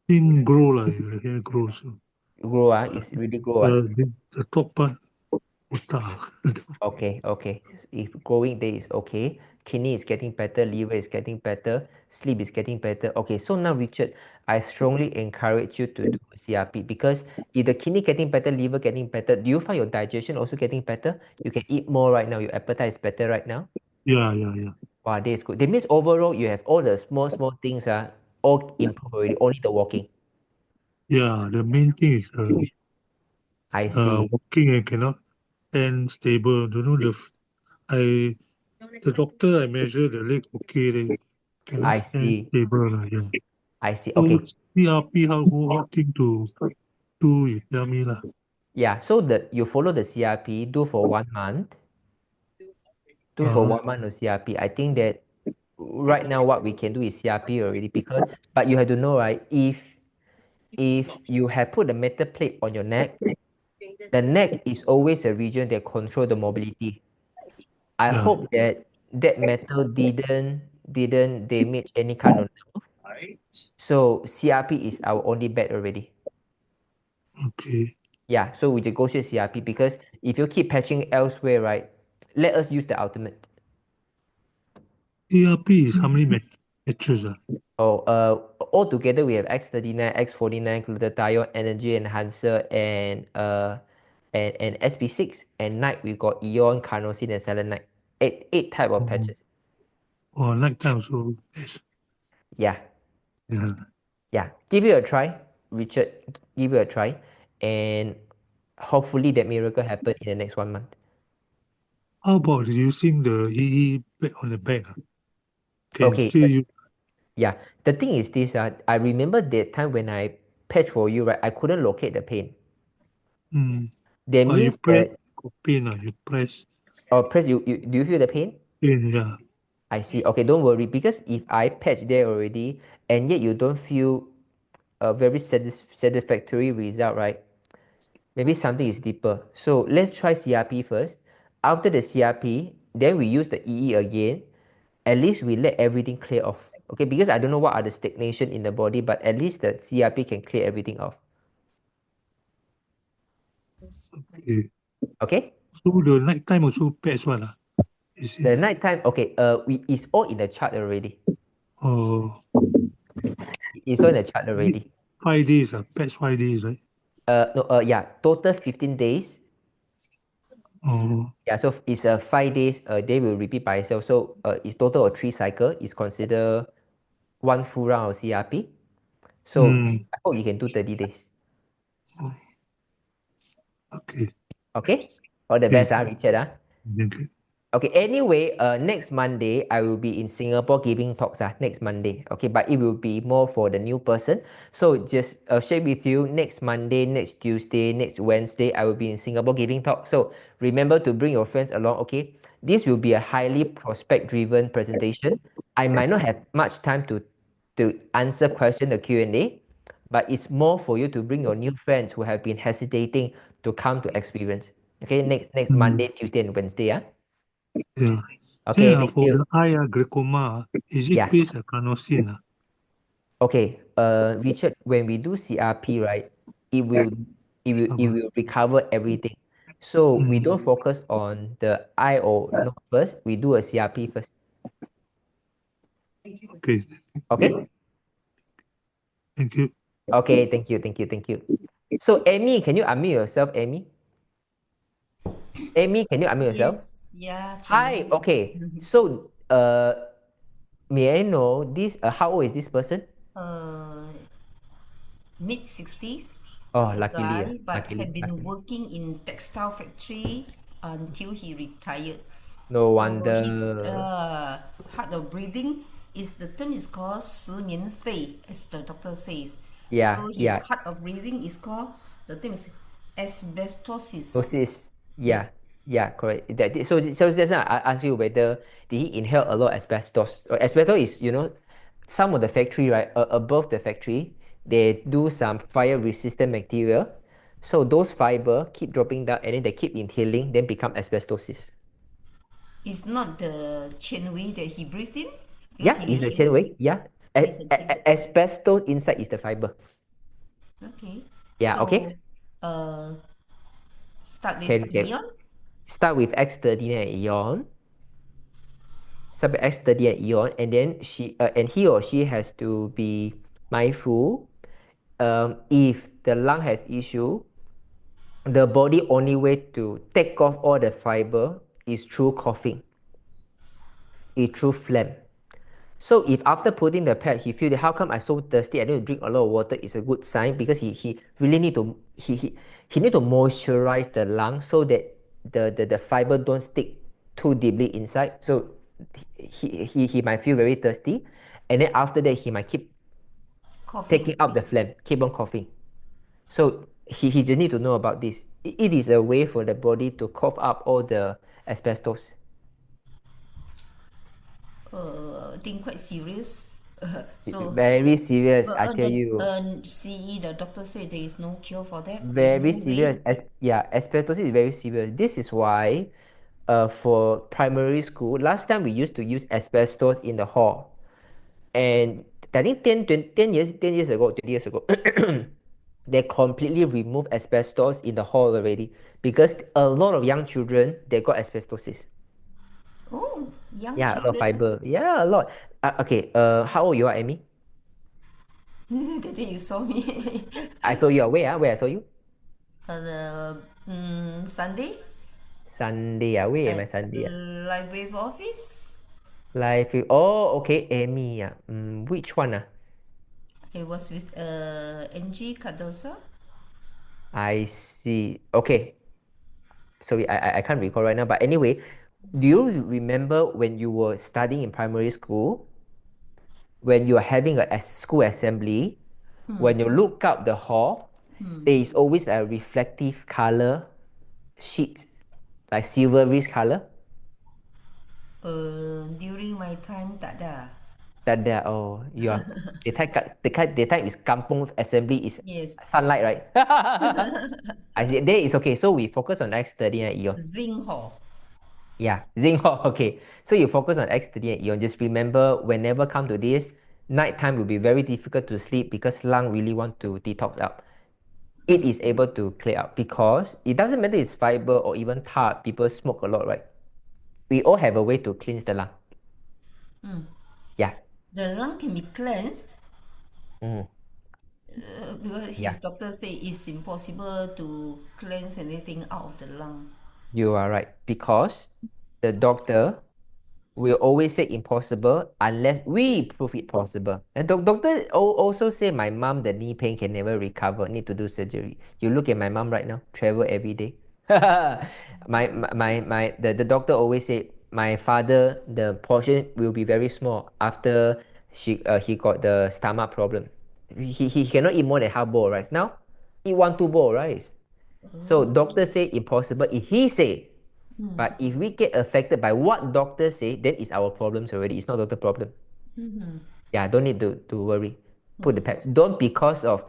Didn't grow like the hair grows. So, Grow, it's really grow, the top part, otak. Okay. If growing there is okay, kidney is getting better, liver is getting better, sleep is getting better. Okay, so now Richard, I strongly encourage you to do CRP, because if the kidney getting better, liver getting better, do you find your digestion also getting better? You can eat more right now, your appetite is better right now. Yeah. Wow, that is good. That means overall you have all the small things all improved already, only the walking. Yeah, the main thing is I see. walking and cannot stand stable. Don't know the doctor I measure the leg okay, they cannot I stand see. stable. Yeah. I see. So Okay. CRP how what thing to do you tell me lah. Yeah, so you follow the CRP, do for 1 month. Do for Uh, 1 month of CRP. I think that right now what we can do is CRP already, but you have to know, right? If you have put a metal plate on your neck, the neck is always a region that control the mobility. I yeah. hope that that metal didn't damage any kind of nerve. So CRP is our only bet already. Okay. Yeah, so we just go to CRP, because if you keep patching elsewhere, right? Let us use the ultimate. CRP is how many matches? Oh, altogether we have X39, X49, glutathione, energy enhancer, and SP6. And night we got Eon, carnosine, and selenite. Eight type of patches. Or night time also yes. Yeah. Yeah. Give it a try, Richard. Give it a try, and hopefully that miracle happen in the next 1 month. How about using the EE back on the back? Can Okay. still use Yeah. The thing is this. I remember that time when I patched for you, right? I couldn't locate the pain. That but you means press that. pin you press Oh, press. You do you feel the pain? pin, yeah. I see. Okay, don't worry, because if I patch there already and yet you don't feel a very satisfactory result, right? Maybe something is deeper. So let's try CRP first. After the CRP, then we use the EE again. At least we let everything clear off. Okay, because I don't know what are the stagnation in the body, but at least the CRP can clear everything off. Okay. Okay? So the night time also patch what? Is The it? nighttime, okay, it's all in the chart already. Oh, It's all in the chart already. 5 days, patch 5 days, right? No, yeah, total 15 days. Oh, Yeah, so it's 5 days. They will repeat by itself. So it's total of 3 cycle. Is consider one full round of CRP. So I hope you can do 30 days. okay. Okay. All the Okay. best, Richard. Okay. Okay. Anyway, next Monday I will be in Singapore giving talks. Next Monday. Okay, but it will be more for the new person. So just share with you next Monday, next Tuesday, next Wednesday I will be in Singapore giving talk. So remember to bring your friends along. Okay. This will be a highly prospect-driven presentation. I might not have much time to answer question the Q&A, but it's more for you to bring your new friends who have been hesitating to come to experience. Okay. Next Monday, Tuesday, and Wednesday. Yeah. Okay, Then thank for you. the eye, glaucoma, is it Yeah. based on carnosine? Okay. Richard, when we do CRP, right, it will it will recover everything. So we don't focus on the eye or nose first. We do a CRP first. Okay. Okay. Thank you. Okay. Thank you. So Amy, can you unmute yourself, Amy? Amy, can you unmute yourself? Yes, yeah, Hi. Okay. So may I know this? How old is this person? mid 60s. Oh, It's a luckily, guy, but luckily. had been working in textile factory until he retired. No So wonder. his hard of breathing the term is called 失眠肺, as the doctor says. Yeah, So his yeah. hard of breathing is called, the term is asbestosis. Yeah, yeah, correct. So just now I asked you whether did he inhale a lot of asbestos? Asbestos is, some of the factory, right, above the factory, they do some fire-resistant material. So those fiber keep dropping down and then they keep inhaling, then become asbestosis. It's not the chain that he breathed in? Yeah, it's the chain way. Yeah. It's a chain. Asbestos inside is the fiber. Okay. Yeah, So, okay. start with Can ion. start with X39 ion. Start with X39 ion, and then he or she has to be mindful. If the lung has issue, the body only way to take off all the fiber is through coughing. It's through phlegm. So if after putting the pad, he feel that how come I so thirsty, I need to drink a lot of water, is a good sign, because he really need to he need to moisturize the lung so that the fiber don't stick too deeply inside. So he might feel very thirsty, and then after that he might keep taking out the phlegm, keep on coughing. So he just need to know about this. It is a way for the body to cough up all the asbestos. I think quite serious. So very serious, I tell the you. CE, the doctor said there is no cure for that. Very no serious. Asbestosis is very serious. This is why, for primary school, last time we used to use asbestos in the hall, and I think 10 years ago, 20 years ago, they completely removed asbestos in the hall already, because a lot of young children, they got asbestosis. Oh, young Yeah, a lot of children. fiber. Yeah, a lot. Okay. How old you are, Amy? The day you saw me. I saw you where? Where I saw you? Sunday. Sunday. Where am I Sunday? LifeWave office. LifeWave. Oh, okay. Amy. Which one? I was with NG Cardosa. I see. Okay. Sorry, I can't recall right now. But anyway, do you remember when you were studying in primary school, when you are having a school assembly, when you look up the hall, there is always a reflective color sheet, like silverish color? During my time, tak ada. That there, oh, you are the time is kampung assembly is Yes. sunlight, right? I see. There is okay. So we focus on X39 ion. Zinc hall. Yeah, zinc. Okay. So you focus on X38 ion. Just remember, whenever come to this, nighttime will be very difficult to sleep because lung really want to detox out. It is able to clear out because it doesn't matter it's fiber or even tar. People smoke a lot, right? We all have a way to cleanse the lung. Yeah. The lung can be cleansed. Mm. Because his doctor say it's impossible to cleanse anything out of the lung. You are right. Because the doctor will always say impossible unless we prove it possible. And doctor also say my mom, the knee pain can never recover, need to do surgery. You look at my mom right now, travel every day. The doctor always say my father, the portion will be very small after he got the stomach problem. He cannot eat more than half bowl of rice. Now, eat 1-2 bowl of rice. So doctor say impossible if he say. But if we get affected by what doctors say, then it's our problems already. It's not doctor problem. Yeah, don't need to worry. Put the pad. Don't because of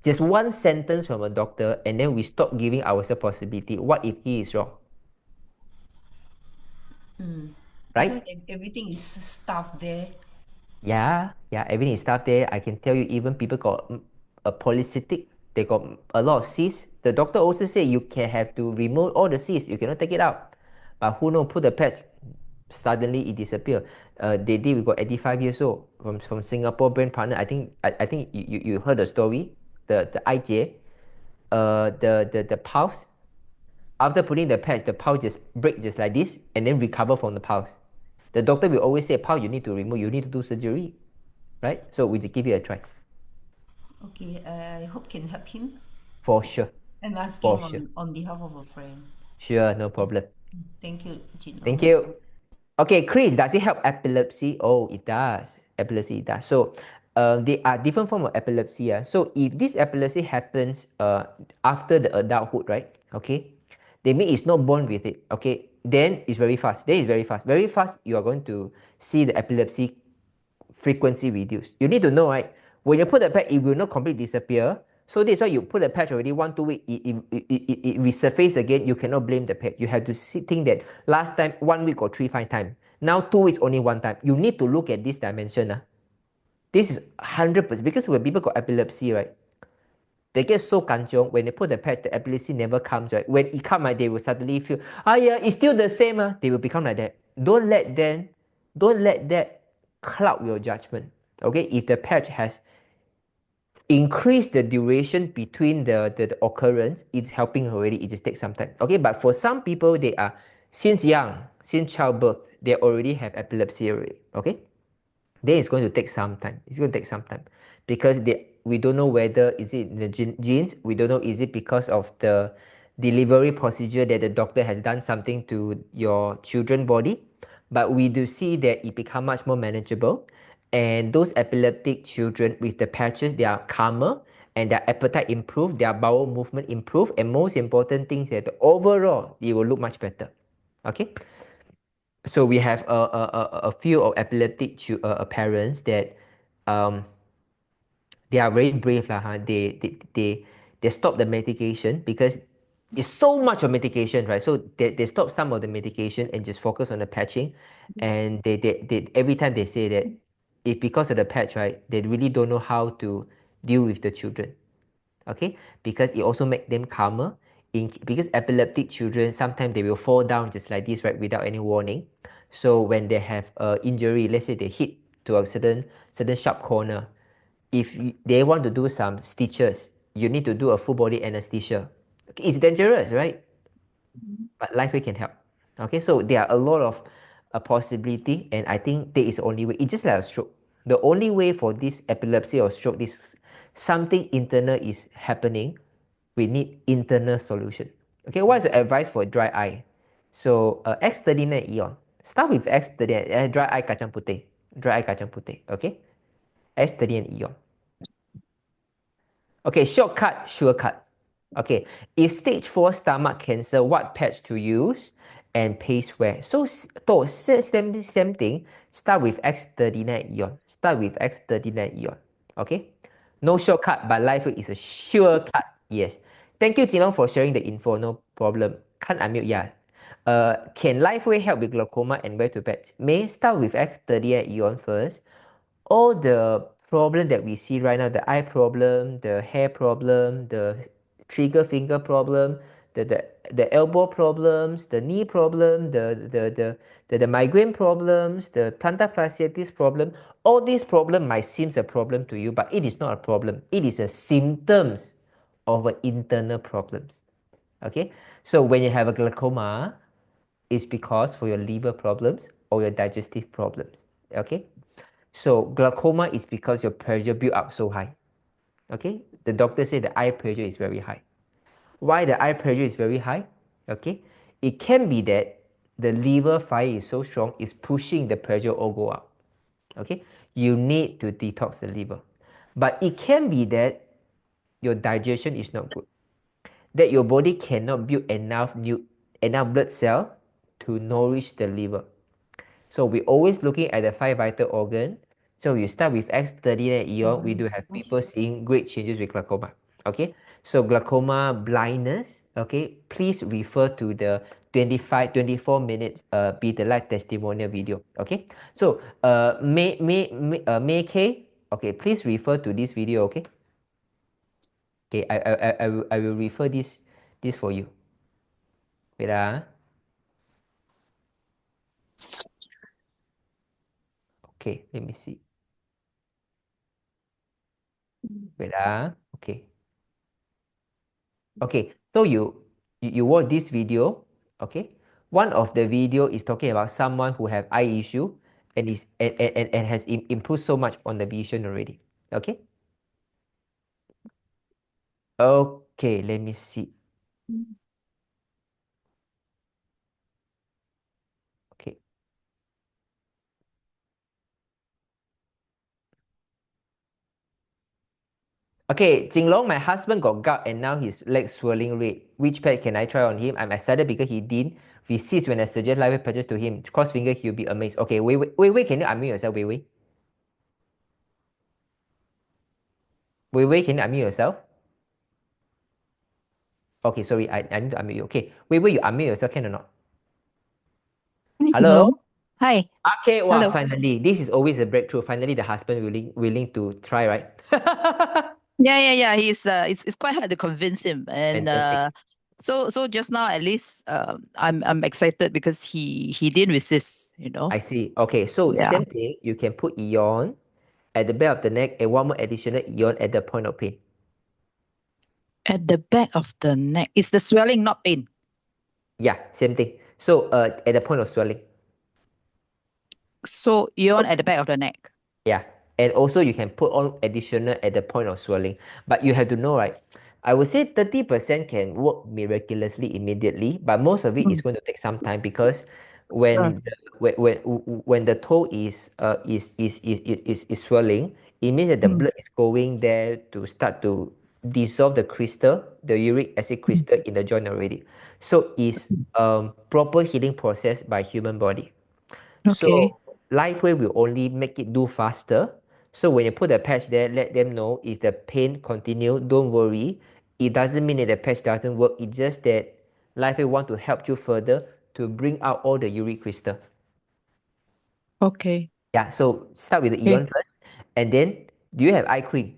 just one sentence from a doctor and then we stop giving ourselves possibility. What if he is wrong? Right? Because everything is stuffed there. Yeah, everything is stuff there. I can tell you, even people got a polycystic, they got a lot of cysts. The doctor also say you can have to remove all the cysts. You cannot take it out. But who knows, put the patch, suddenly it disappear. They did, we got 85 years old from Singapore brain partner. I think you heard the story, the IJ, the pulse. After putting the patch, the pulse just break just like this and then recover from the pulse. The doctor will always say, pulse, you need to remove, you need to do surgery, right? So we just give it a try. Okay, I hope can help him. For sure. I'm asking on behalf of a friend. Sure, no problem. Thank you, Jinlong. Thank you. Okay, Chris, does it help epilepsy? Oh, it does. Epilepsy, it does. So, there are different form of epilepsy. So, if this epilepsy happens after the adulthood, right? Okay, they mean it's not born with it. Okay, then it's very fast. Then it's very fast. Very fast, you are going to see the epilepsy frequency reduce. You need to know, right? When you put the patch, it will not completely disappear. So that's why you put the patch already 1 2 weeks, it resurface again. You cannot blame the patch. You have to think that last time 1 week or 3 5 times. Now 2 weeks only 1 time. You need to look at this dimension. This is 100% because when people got epilepsy, right? They get so kanchiong when they put the patch, the epilepsy never comes, right? When it comes, right, they will suddenly feel, yeah, it's still the same. They will become like that. Don't let that cloud your judgment. Okay, if the patch has increased the duration between the occurrence, it's helping already. It just takes some time. Okay, but for some people, they are since young, since childbirth, they already have epilepsy already. Okay, then it's going to take some time. It's going to take some time because we don't know whether is it in the genes. We don't know is it because of the delivery procedure that the doctor has done something to your children body. But we do see that it become much more manageable, and those epileptic children with the patches, they are calmer and their appetite improve, their bowel movement improve, and most important things that overall they will look much better. Okay, so we have a few of epileptic parents that they are very brave lah. They stop the medication because it's so much of medication, right? So they stop some of the medication and just focus on the patching, and they every time they say that if because of the patch, right, they really don't know how to deal with the children. Okay, because it also make them calmer. Because epileptic children sometimes they will fall down just like this, right, without any warning. So when they have injury, let's say they hit to a certain sharp corner, if they want to do some stitches, you need to do a full body anesthesia. Okay, it's dangerous, right? But LifeWave can help. Okay, so there are a lot of possibility, and I think there is the only way. It's just like a stroke. The only way for this epilepsy or stroke, this something internal is happening. We need internal solution. Okay, what is the advice for dry eye? So X39 ion. Start with X39. Dry eye kacang putih. Dry eye kacang putih. Okay, X39 ion. Okay, shortcut, sure-cut. Okay, if stage 4 stomach cancer, what patch to use and paste where? So, same thing, start with X39 ion. Start with X39 ion. Okay, no shortcut, but LifeWave is a sure cut. Yes. Thank you, Jinlong, for sharing the info. No problem. Can't unmute, yeah. Can LifeWave help with glaucoma and where to patch? May start with X38 ion first. All the problem that we see right now, the eye problem, the hair problem, the trigger finger problem, the elbow problems, the knee problem, the migraine problems, the plantar fasciitis problem, all these problems might seem a problem to you, but it is not a problem. It is a symptoms of an internal problems. Okay, so when you have a glaucoma, it's because for your liver problems or your digestive problems. Okay, so glaucoma is because your pressure built up so high. Okay, the doctor said the eye pressure is very high. Why the eye pressure is very high? Okay, it can be that the liver fire is so strong, it's pushing the pressure all go up. Okay, you need to detox the liver. But it can be that your digestion is not good, that your body cannot build enough blood cell to nourish the liver. So we're always looking at the 5 vital organ. So you start with X39 ion, we do have people seeing great changes with glaucoma. Okay, so glaucoma blindness, okay, please refer to the 24 minutes Be the Light testimonial video. Okay, so May K, okay, please refer to this video. Okay, okay, I will refer this for you. Wait Okay, let me see. Wait okay. Okay, so you watch this video, okay? One of the video is talking about someone who have eye issue and has improved so much on the vision already. Okay? Okay, let me see. Okay, Jinlong, my husband got gout and now his legs swelling red. Which pad can I try on him? I'm excited because he didn't resist when I suggest LifeWave patches to him. Cross finger, he'll be amazed. Okay, wait, can you unmute yourself, wait. Wait, can you unmute yourself? Okay, sorry, I need to unmute you. Okay, wait, you unmute yourself, can or not? Hi, Hello? Jinlong. Hi. Okay, wow, Hello. finally. This is always a breakthrough. Finally, the husband willing to try, right? Yeah. He's it's quite hard to convince him, and Fantastic. so just now at least I'm excited because he didn't resist, you know. I see. Okay, so Yeah. same thing. You can put ion at the back of the neck and one more additional ion at the point of pain. At the back of the neck, it's the swelling, not pain. Yeah, same thing. So at the point of swelling. So ion at the back of the neck. Yeah. And also you can put on additional at the point of swelling. But you have to know, right? I would say 30% can work miraculously immediately, but most of it is going to take some time because when the toe is swelling, it means that the blood is going there to start to dissolve the crystal, the uric acid crystal in the joint already. So it's proper healing process by human body. Okay. So LifeWave will only make it do faster. So when you put the patch there, let them know if the pain continue, don't worry. It doesn't mean that the patch doesn't work. It's just that LifeWave want to help you further to bring out all the uric crystal. Okay. Yeah, so start with the ion first. And then, do you have eye cream?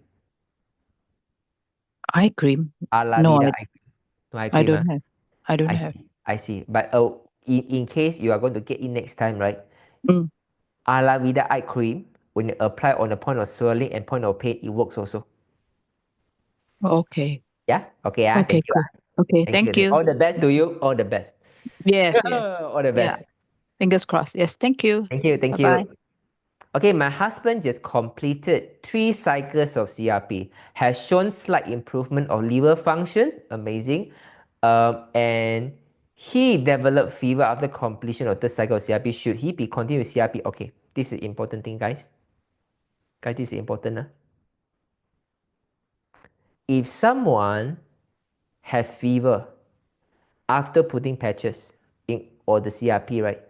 Eye cream? Ala No, vida eye cream. No eye I cream, don't have. I don't have. I see. But in case you are going to get in next time, right? Mm. Ala vida eye cream, when you apply on the point of swelling and point of pain, it works also. Okay. Yeah? Okay, Okay, thank you. cool. Okay, thank you. All the best to you. All the best. Yes. All the Yeah. best. Fingers crossed. Yes, thank you. Thank you. Bye-bye. Okay, my husband just completed 3 cycles of CRP, has shown slight improvement of liver function, amazing, and he developed fever after completion of 3rd cycle of CRP. Should he be continuing with CRP? Okay, this is important thing, guys. Guys, this is important. If someone has fever after putting patches in or the CRP, right?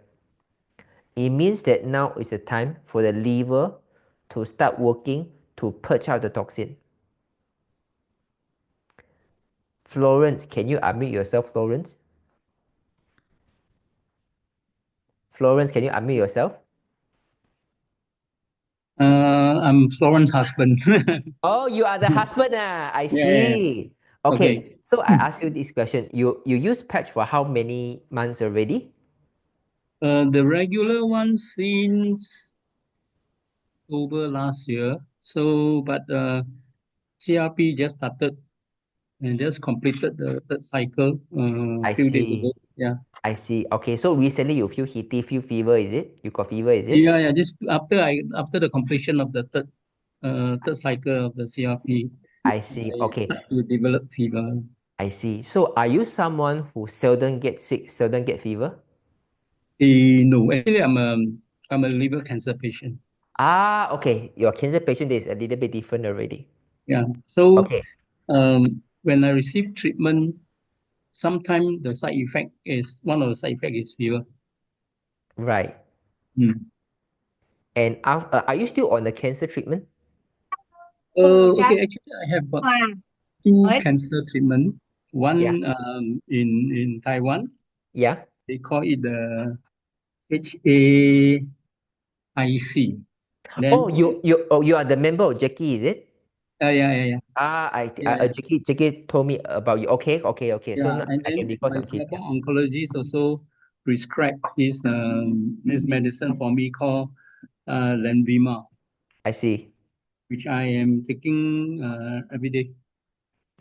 It means that now is the time for the liver to start working to purge out the toxin. Florence, can you unmute yourself, Florence? Florence, can you unmute yourself? I'm Florence's husband. Oh, you are the husband, I see. Yeah. Okay, so I ask you this question. You use patch for how many months already? The regular one since October last year. So, but CRP just started and just completed the 3rd cycle I few days see. ago. Yeah. I see. Okay, so recently you feel heaty, feel fever, is it? You got fever, is it? Yeah. Just after the completion of the third cycle of the CRP, I see. I Okay, start to develop fever. I see. So are you someone who seldom get sick, seldom get fever? No, actually I'm a liver cancer patient. Ah, okay. Your cancer patient is a little bit different already. Yeah. So Okay. when I receive treatment, sometimes the side effect is fever. Right. Mm. And are you still on the cancer treatment? Okay, actually I have got 2 cancer treatment. One Yeah. In Taiwan. Yeah. They call it the HAIC. Then Oh, you are the member of Jackie, is it? yeah. Jackie told me about you. Okay. So Yeah, now and I can then recall my some case. Singapore oncologist also prescribed this medicine for me called Lenvima, I see. which I am taking every day.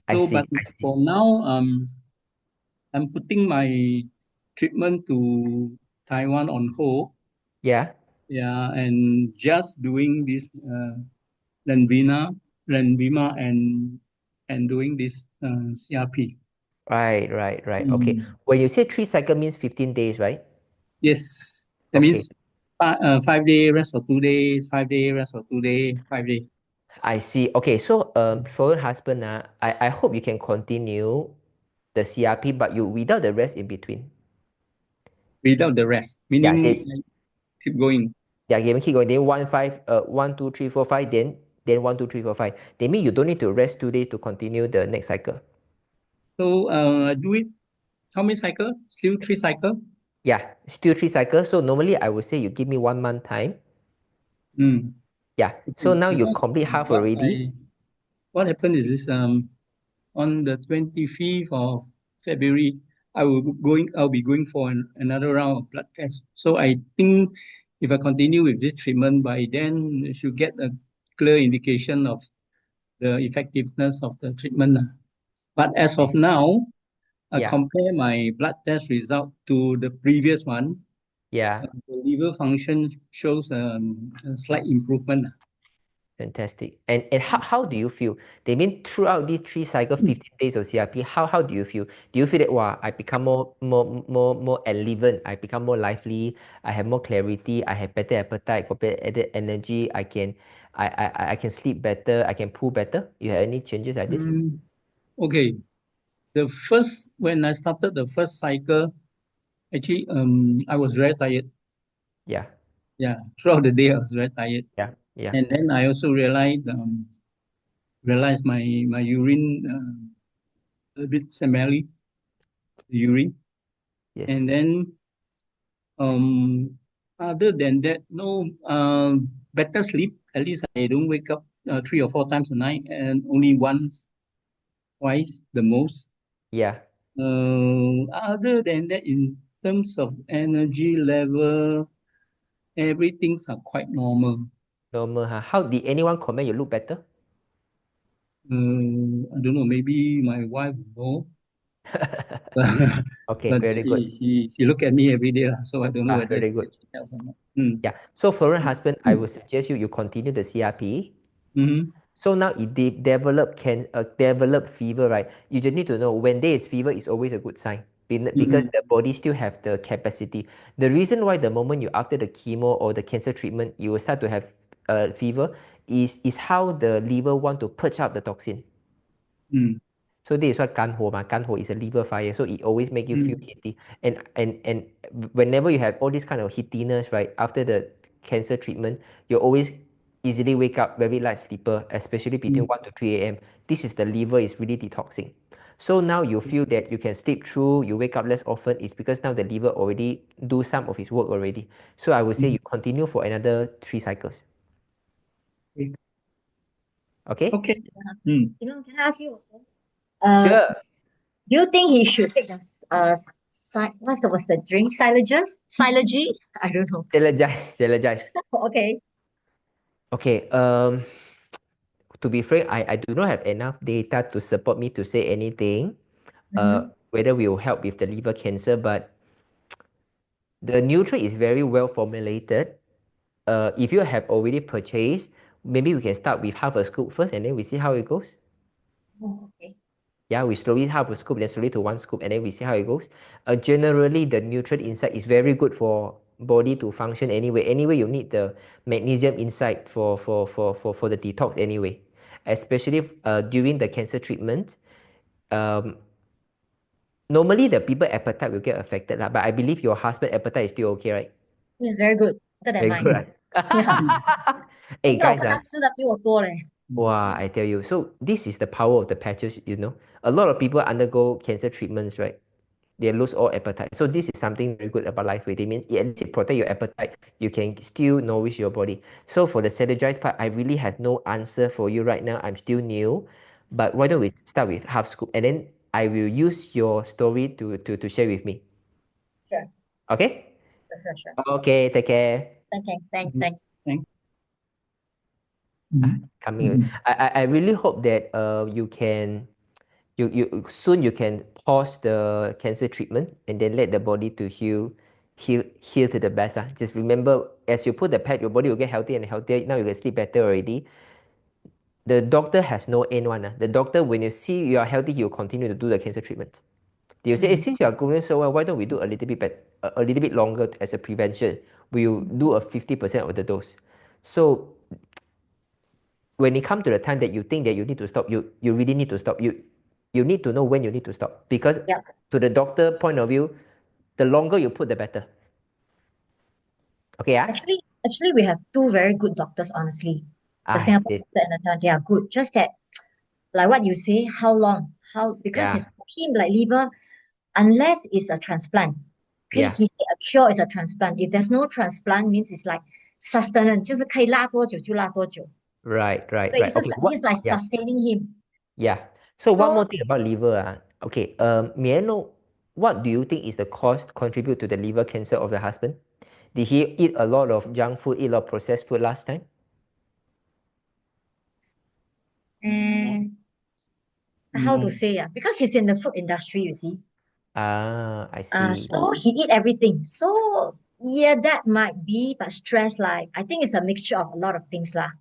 I So, see. but for now, I'm putting my treatment to Taiwan on hold. Yeah. Yeah, and just doing this Lenvima, and doing this CRP. Right. Okay. When you say 3 cycle means 15 days, right? Yes, that Okay. means 5 day rest for 2 days, 5 day rest for 2 days, 5 days. I see. Okay, so Florent husband, I hope you can continue the CRP, but you without the rest in between. Without the rest, Yeah, meaning I keep going. yeah, keep going. Then 1, 2, 3, 4, 5. Then 1, 2, 3, 4, 5. They mean you don't need to rest 2 days to continue the next cycle. So do it. How many cycle? Still 3 cycle? Yeah, still 3 cycles. So normally I would say you give me 1 month time. Yeah. So now you complete half already. What happened is this on the 25th of February, I'll be going for another round of blood test. So I think if I continue with this treatment, by then I should get a clear indication of the effectiveness of the treatment. But as of now, I compare my blood test result to the previous one. Yeah. The liver function shows a slight improvement. Fantastic. And how do you feel? They mean throughout these 3 cycles, 15 days of CRP, how do you feel? Do you feel that wow, I become more enlivened, I become more lively, I have more clarity, I have better appetite, got better energy, I can sleep better, I can pull better? You have any changes like this? Okay. When I started the first cycle, actually I was very tired. Yeah. Yeah. Throughout the day I was very tired. Yeah. Yeah. And then I also realized my urine a bit smelly, the urine. Yes. And then other than that, no better sleep. At least I don't wake up 3 or 4 times a night, and only once, twice the most. Yeah. Other than that, in terms of energy level, everything's are quite normal. Normal, huh? How did anyone comment you look better? I don't know. Maybe my wife will know. Okay, But very good. she look at me every day, so I don't know whether Very good. she tells or not. Yeah. So Florent husband, I would suggest you continue the CRP. So now it develop fever, right? You just need to know when there is fever is always a good sign because the body still have the capacity. The reason why the moment you after the chemo or the cancer treatment you will start to have fever is how the liver want to purge out the toxin. So this is what 肝火 嘛, 肝火 is a liver fire, so it always make you feel heaty. And whenever you have all this kind of heatiness, right, after the cancer treatment, you always easily wake up very light sleeper, especially between 1 to 3 a.m. This is the liver is really detoxing. So now you feel that you can sleep through, you wake up less often, it's because now the liver already do some of its work already. So I would say you continue for another 3 cycles. Okay? Okay. Can I ask you also? Sure. Do you think he should take the what's the drink? Silogy? I don't know. Synergize. Okay. Okay. To be frank, I do not have enough data to support me to say anything, whether we will help with the liver cancer, but the nutrient is very well formulated. If you have already purchased, maybe we can start with half a scoop first and then we see how it goes. Oh, okay. Yeah, we slowly half a scoop, then slowly to 1 scoop, and then we see how it goes. Generally, the nutrient inside is very good for body to function anyway. Anyway, you need the magnesium inside for the detox anyway. Especially during the cancer treatment. Normally, the people appetite will get affected, but I believe your husband appetite is still okay, right? It's very good. Better than Very mine. good, right? Hey, 因为我 guys, 看他吃的比我多嘞。wow, I tell you. So this is the power of the patches, you know. A lot of people undergo cancer treatments, right? They lose all appetite. So this is something very good about LifeWave. It means at least it protect your appetite. You can still nourish your body. So for the synergize part, I really have no answer for you right now. I'm still new. But why don't we start with half scoop and then I will use your story to share with me. Sure. Okay? Sure. Okay, take care. Thanks. Coming. I really hope that you can soon you can pause the cancer treatment and then let the body to heal to the best. Just remember, as you put the pad, your body will get healthier and healthier. Now you can sleep better already. The doctor has no end one. The doctor, when you see you are healthy, he will continue to do the cancer treatment. They will say, since you are going so well, why don't we do a little bit longer as a prevention? We'll do a 50% of the dose. So when it comes to the time that you think that you need to stop, you really need to stop. You need to know when you need to stop, because to the doctor point of view, the longer you put, the better. Okay, Actually, we have two very good doctors, honestly. The Singapore doctor and the Thailand, they are good. Just that, like what you say, how long? Because it's him, like liver, unless it's a transplant. Okay, he said a cure is a transplant. If there's no transplant, means it's like sustenance, 就是可以拉多久就拉多久。Right. Okay. He's like sustaining him. Yeah. So one more thing about liver. Okay. May I know what do you think is the cost contribute to the liver cancer of the husband? Did he eat a lot of junk food, eat a lot of processed food last time? How to say? Because he's in the food industry, you see. I see. So he eat everything. So yeah, that might be, but stress, like I think it's a mixture of a lot of things lah.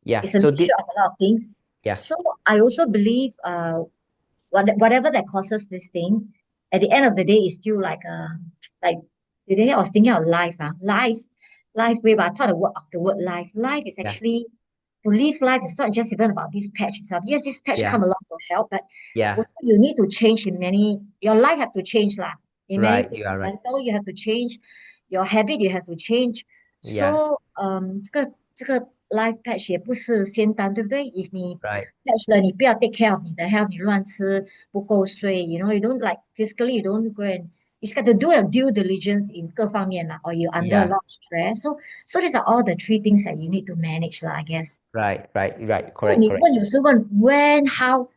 Yeah. It's a mixture of a lot of things. Yeah. So I also believe whatever that causes this thing, at the end of the day, is still like today I was thinking of life. LifeWave. I thought of the word life. Life is actually to live life. It's not just even about this patch itself. Yes, this patch come along to help, but also you need to change in many. Your life have to change lah. In many things, you are right. mental you have to change, your habit you have to change. So 这个 life patch 也不是仙丹，对不对？ If 你 patch 了，你不要 take care of 你的 health， 你乱吃，不够睡 you don't like physically you don't go and you just got to do a due diligence in 各方面啦， or you're under a lot of stress. So these are all the three things that you need to manage 啦 I guess. Right. Correct. 你问有时问 when how，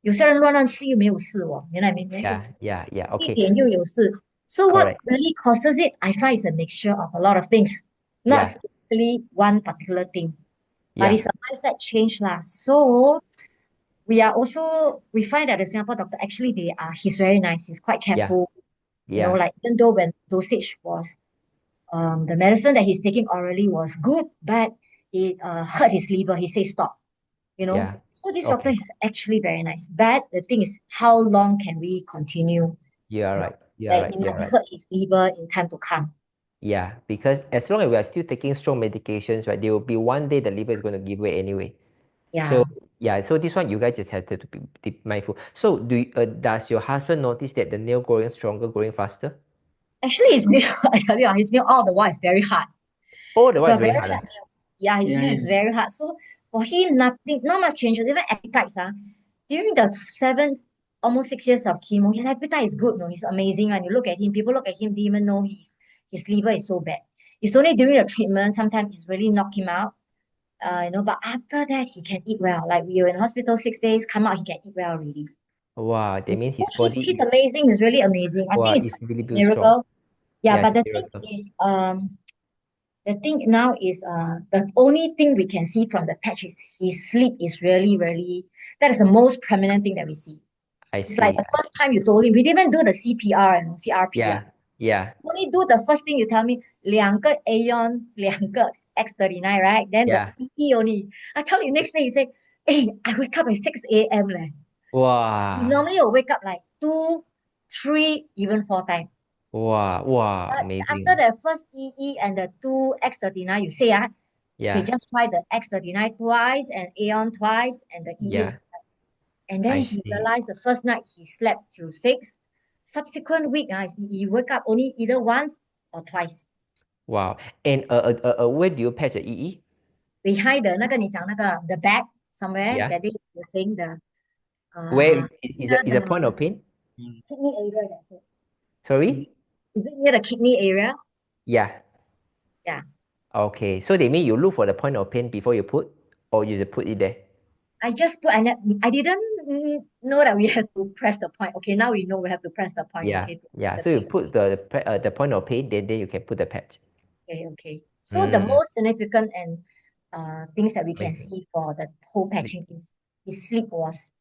有些人乱吃又没有事哦，原来没 Yeah. 一 Okay. 点又有事。So what really causes it? I find it's a mixture of a lot of things, not specifically one particular thing, but it's a mindset change lah. So we find that the Singapore doctor actually he's very nice. He's quite careful. Like even though when dosage was the medicine that he's taking orally was good, but it hurt his liver. He says stop. So this doctor is actually very nice. But the thing is, how long can we continue? You are right. It might hurt his liver in time to come. Yeah, because as long as we are still taking strong medications, right, there will be one day the liver is going to give way anyway. So this one you guys just have to be mindful. So does your husband notice that the nail growing stronger, growing faster? Actually, his nail, I tell you, his nail all the while is very hard. Oh, the while is very hard. Yeah, his nail is very hard. So for him, not much changes. Even appetites. During the almost 6 years of chemo, his appetite is good. No, he's amazing. And you look at him, people look at him, they even know his liver is so bad. It's only during the treatment, sometimes it's really knock him out. But after that, he can eat well. Like we were in hospital 6 days, come out, he can eat well already. Wow, that means his body. He's amazing. He's really amazing. I think it's really a miracle. Yeah, but the miracle. thing is, the thing now is, the only thing we can see from the patch is his sleep is really, really. That is the most prominent thing that we see. It's like the first time you told him, we didn't even do the CPR and CRP. Yeah. Only do the first thing you tell me, 2个 Aeon, 2个 X39, right? Then the EP only. I tell you next day, you say, hey, I wake up at 6 a.m. Wow. Normally you'll wake up like 2, 3, even 4 times. Wow, but amazing. After the first EE and the 2 X39, you say, okay, just try the X39 twice and Aeon twice and the EE. And then he realized the first night he slept till 6. Subsequent week, he wake up only either once or twice. Wow. And where do you patch the EE? Behind the back somewhere. That day you were saying the where is the point of pain? Kidney area. Sorry? Is it near the kidney area? Yeah. Okay. So they mean you look for the point of pain before you put, or you just put it there? I just put, I didn't know that we had to press the point. Okay, now we know we have to press the point. So you put the point of pain, then you can put the patch. Okay. So the most significant and things that we can see for the whole patching is his sleep was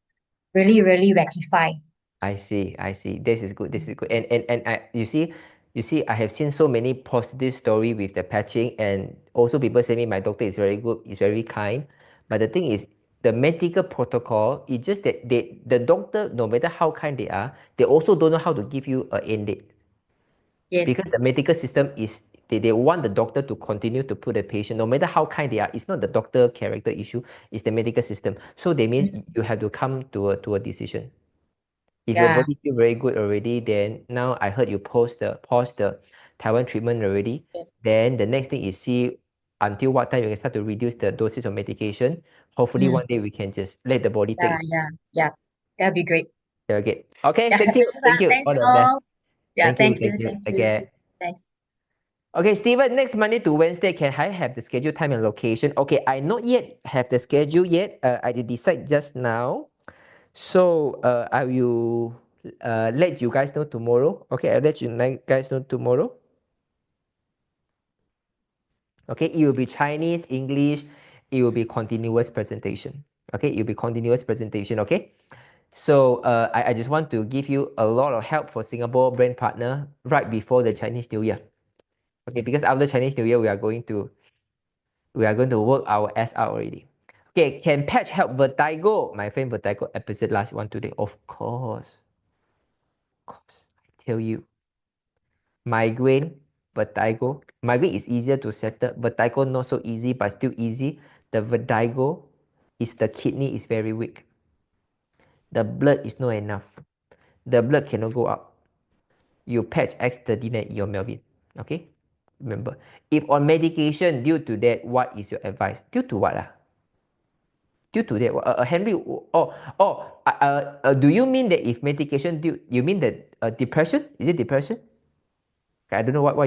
really, really rectified. I see. This is good. And you see, I have seen so many positive story with the patching, and also people say me my doctor is very good, is very kind. But the thing is, the medical protocol is just that the doctor, no matter how kind they are, they also don't know how to give you an end date. Yes. Because the medical system is they want the doctor to continue to put the patient, no matter how kind they are. It's not the doctor character issue, it's the medical system. So they mean you have to come to a decision. If your body feel very good already, then now I heard you pause the Taiwan treatment already. Yes. Then the next thing is see until what time you can start to reduce the dosage of medication. Hopefully one day we can just let the body take. Yeah. That'd be great. Okay. Okay. Thank you. Thank you. Thanks All the best. all. Yeah, Thank you. thank you. Okay. Thanks. Okay, Steven, next Monday to Wednesday, can I have the schedule, time, and location? Okay, I not yet have the schedule yet. I did decide just now. So I will let you guys know tomorrow. Okay, I'll let you guys know tomorrow. Okay, it will be Chinese, English. It will be continuous presentation. Okay, it will be continuous presentation. Okay. So I just want to give you a lot of help for Singapore brand partner right before the Chinese New Year. Okay, because after Chinese New Year, we are going to work our ass out already. Okay, can patch help vertigo? My friend vertigo episode last one today. Of course. I tell you. Migraine, vertigo. Migraine is easier to settle. Vertigo not so easy, but still easy. The vertigo is the kidney is very weak. The blood is not enough. The blood cannot go up. You patch X39 your Melvin. Okay? Remember, if on medication due to that, what is your advice? Due to what? Due to that, Henry, do you mean that if medication you mean that depression? Is it depression? I don't know what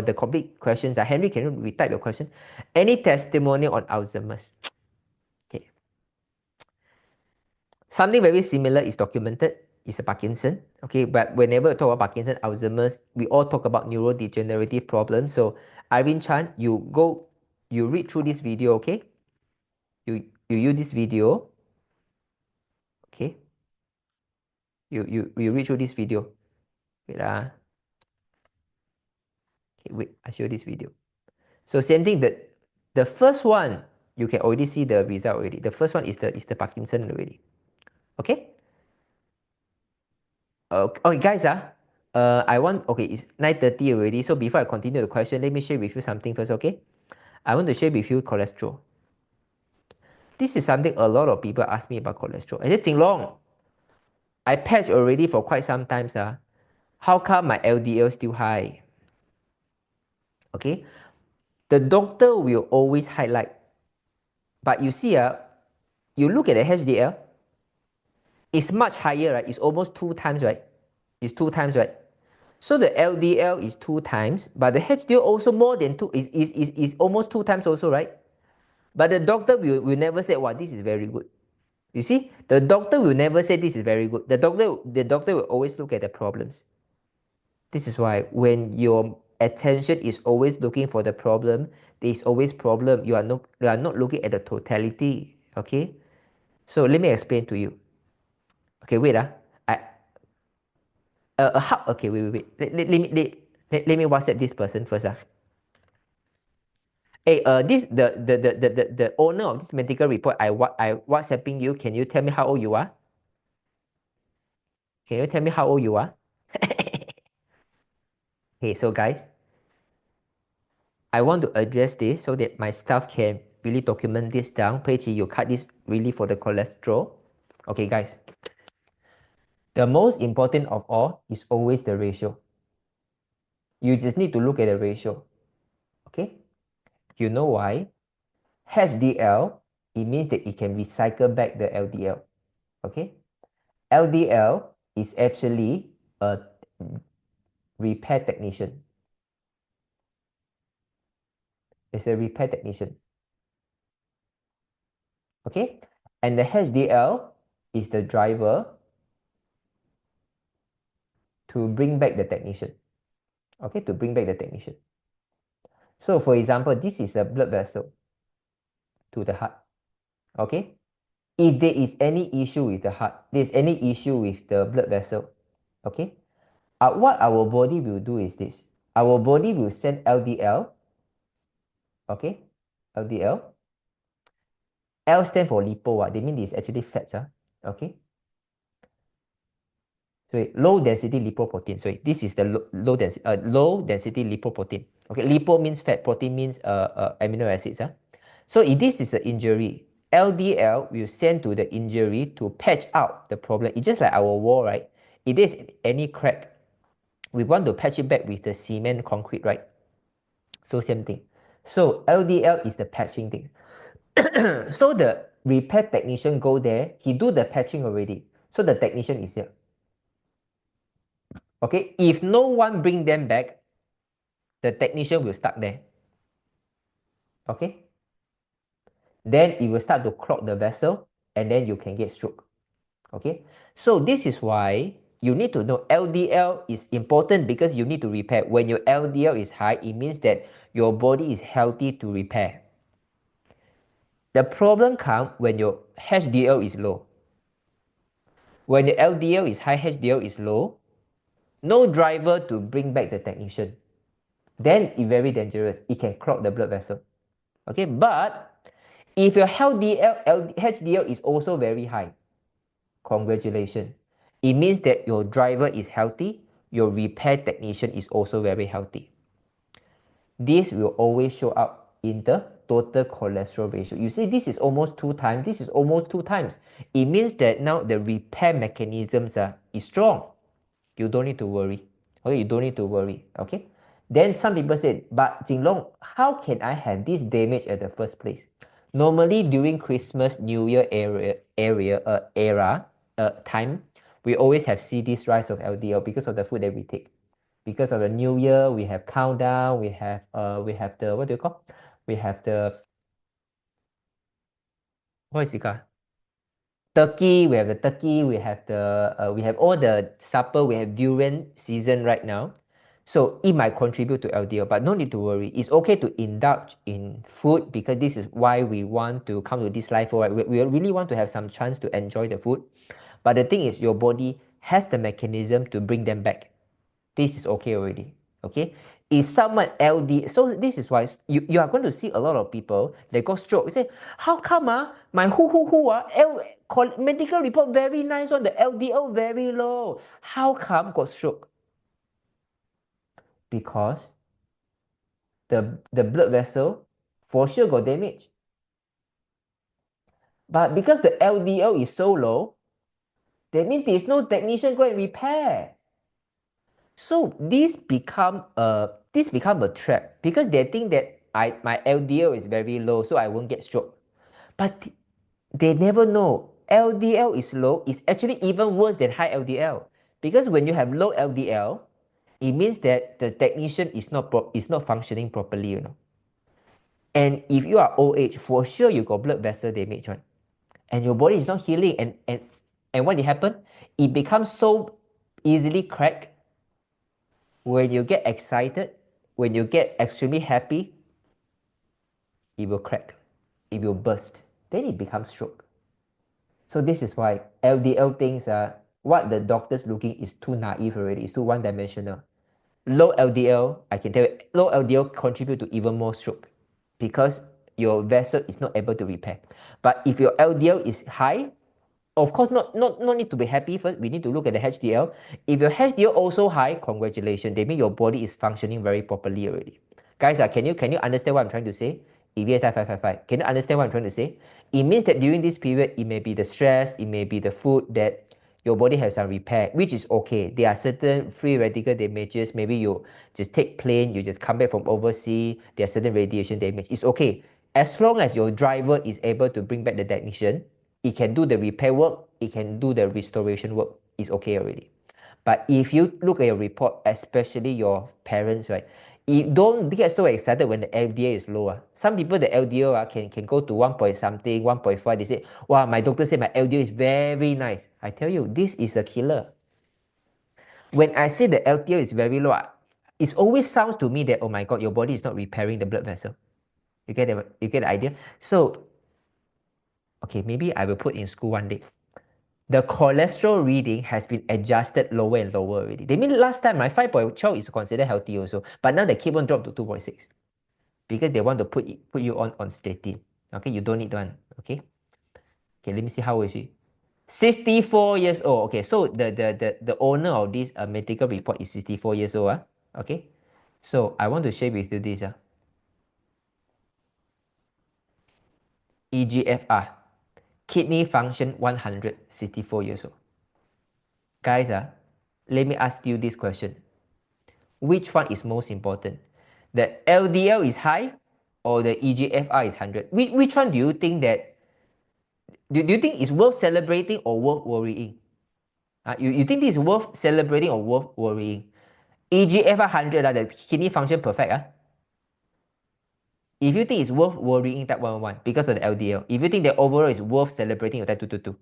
the complete questions are. Henry, can you retype your question? Any testimonial on Alzheimer's? Okay. Something very similar is documented. It's a Parkinson. Okay, but whenever we talk about Parkinson, Alzheimer's, we all talk about neurodegenerative problems. So Irene Chan, you read through this video, okay? You use this video. Okay. You read through this video. Wait. Okay, wait, I show this video. So same thing, that the first one, you can already see the result already. The first one is the Parkinson already. Okay? Okay, guys, it's 9:30 already. So before I continue the question, let me share with you something first, okay? I want to share with you cholesterol. This is something a lot of people ask me about cholesterol. I said, Jinlong, I patch already for quite some time, sir. How come my LDL still high? Okay? The doctor will always highlight. But you see, you look at the HDL, it's much higher, right? It's almost 2 times, right? It's 2 times, right? So the LDL is 2 times, but the HDL also more than 2, is almost 2 times also, right? But the doctor will never say, wow, this is very good. You see, the doctor will never say this is very good. The doctor will always look at the problems. This is why when your attention is always looking for the problem, there is always problem. You are not looking at the totality. Okay, so let me explain to you. Okay, wait. Okay, wait. Let me WhatsApp this person first. Hey, the owner of this medical report, I WhatsApping you. Can you tell me how old you are? Can you tell me how old you are? Okay, so guys, I want to address this so that my staff can really document this down. Peiqi, you cut this really for the cholesterol. Okay, guys. The most important of all is always the ratio. You just need to look at the ratio. Okay? You know why? HDL, it means that it can recycle back the LDL. Okay? LDL is actually a repair technician. It's a repair technician. Okay? And the HDL is the driver to bring back the technician. Okay? To bring back the technician. So for example, this is a blood vessel to the heart. Okay? If there is any issue with the heart, there's any issue with the blood vessel, okay? What our body will do is this. Our body will send LDL, okay? LDL. L stand for lipo. They mean it's actually fats, okay? So low density lipoprotein. So this is the low density lipoprotein. Okay, lipo means fat, protein means amino acids. So if this is an injury, LDL will send to the injury to patch out the problem. It's just like our wall, right? If there's any crack, we want to patch it back with the cement concrete, right? So same thing. So LDL is the patching thing. So the repair technician go there, he do the patching already. So the technician is here. Okay, if no one bring them back, the technician will start there. Okay, then it will start to clog the vessel and then you can get stroke. Okay, so this is why you need to know LDL is important because you need to repair. When your LDL is high, it means that your body is healthy to repair. The problem comes when your HDL is low. When your LDL is high, HDL is low, no driver to bring back the technician. Then it's very dangerous. It can clog the blood vessel. Okay, but if your HDL is also very high, congratulations. It means that your driver is healthy, your repair technician is also very healthy. This will always show up in the total cholesterol ratio. You see, this is almost 2 times, this is almost 2 times. It means that now the repair mechanisms is strong. You don't need to worry. Okay, you don't need to worry. Okay. Then some people said, but Jinlong, how can I have this damage at the first place? Normally during Christmas, New Year time, we always see this rise of LDL because of the food that we take. Because of the New Year, we have countdown, we have the, what do you call? We have the, what is it called? Turkey, we have the turkey, we have all the supper, we have durian season right now. So it might contribute to LDL, but no need to worry. It's okay to indulge in food because this is why we want to come to this life. Right? We really want to have some chance to enjoy the food. But the thing is, your body has the mechanism to bring them back. This is okay already. Okay? Is somewhat LD. So this is why you are going to see a lot of people that got stroke. You say, how come my medical report very nice one, the LDL very low. How come got stroke? Because the blood vessel for sure got damaged. But because the LDL is so low, that means there's no technician go and repair. So this become a trap because they think that my LDL is very low, so I won't get stroke. But they never know LDL is low is actually even worse than high LDL because when you have low LDL, it means that the technician is not functioning properly, you know. And if you are old age, for sure you got blood vessel damage, right? And your body is not healing, and what happen? It becomes so easily cracked. When you get excited, when you get extremely happy, it will crack, it will burst, then it becomes stroke. So this is why LDL things what the doctors looking is too naive already, it's too one-dimensional. Low LDL, I can tell you, low LDL contribute to even more stroke because your vessel is not able to repair. But if your LDL is high, of course, not need to be happy first. We need to look at the HDL. If your HDL also high, congratulations. They mean your body is functioning very properly already. Guys, can you understand what I'm trying to say? EVS 555. Can you understand what I'm trying to say? It means that during this period, it may be the stress, it may be the food that your body has some repair, which is okay. There are certain free radical damages. Maybe you just take plane, you just come back from overseas. There are certain radiation damage. It's okay. As long as your driver is able to bring back the technician, it can do the repair work, it can do the restoration work, it's okay already. But if you look at your report, especially your parents, right, you don't get so excited when the LDL is lower. Some people, the LDL can go to 1 point something, 1.5. They say, wow, my doctor said my LDL is very nice. I tell you, this is a killer. When I say the LDL is very low, it always sounds to me that, oh my God, your body is not repairing the blood vessel. You get the idea? So, okay, maybe I will put in school one day. The cholesterol reading has been adjusted lower and lower already. They mean last time my 5.12 is considered healthy also, but now they keep on drop to 2.6 because they want to put you on statin. Okay, you don't need one. Okay, let me see how is she. 64 years old. Okay, so the owner of this medical report is 64 years old. Okay, so I want to share with you this. EGFR, kidney function 100, 64 years old. Guys, let me ask you this question. Which one is most important? The LDL is high or the EGFR is 100? Which one do you think that, do you think it's worth celebrating or worth worrying? You think this is worth celebrating or worth worrying? EGFR 100, the kidney function perfect. If you think it's worth worrying, type 111 because of the LDL. If you think that overall is worth celebrating, type 222.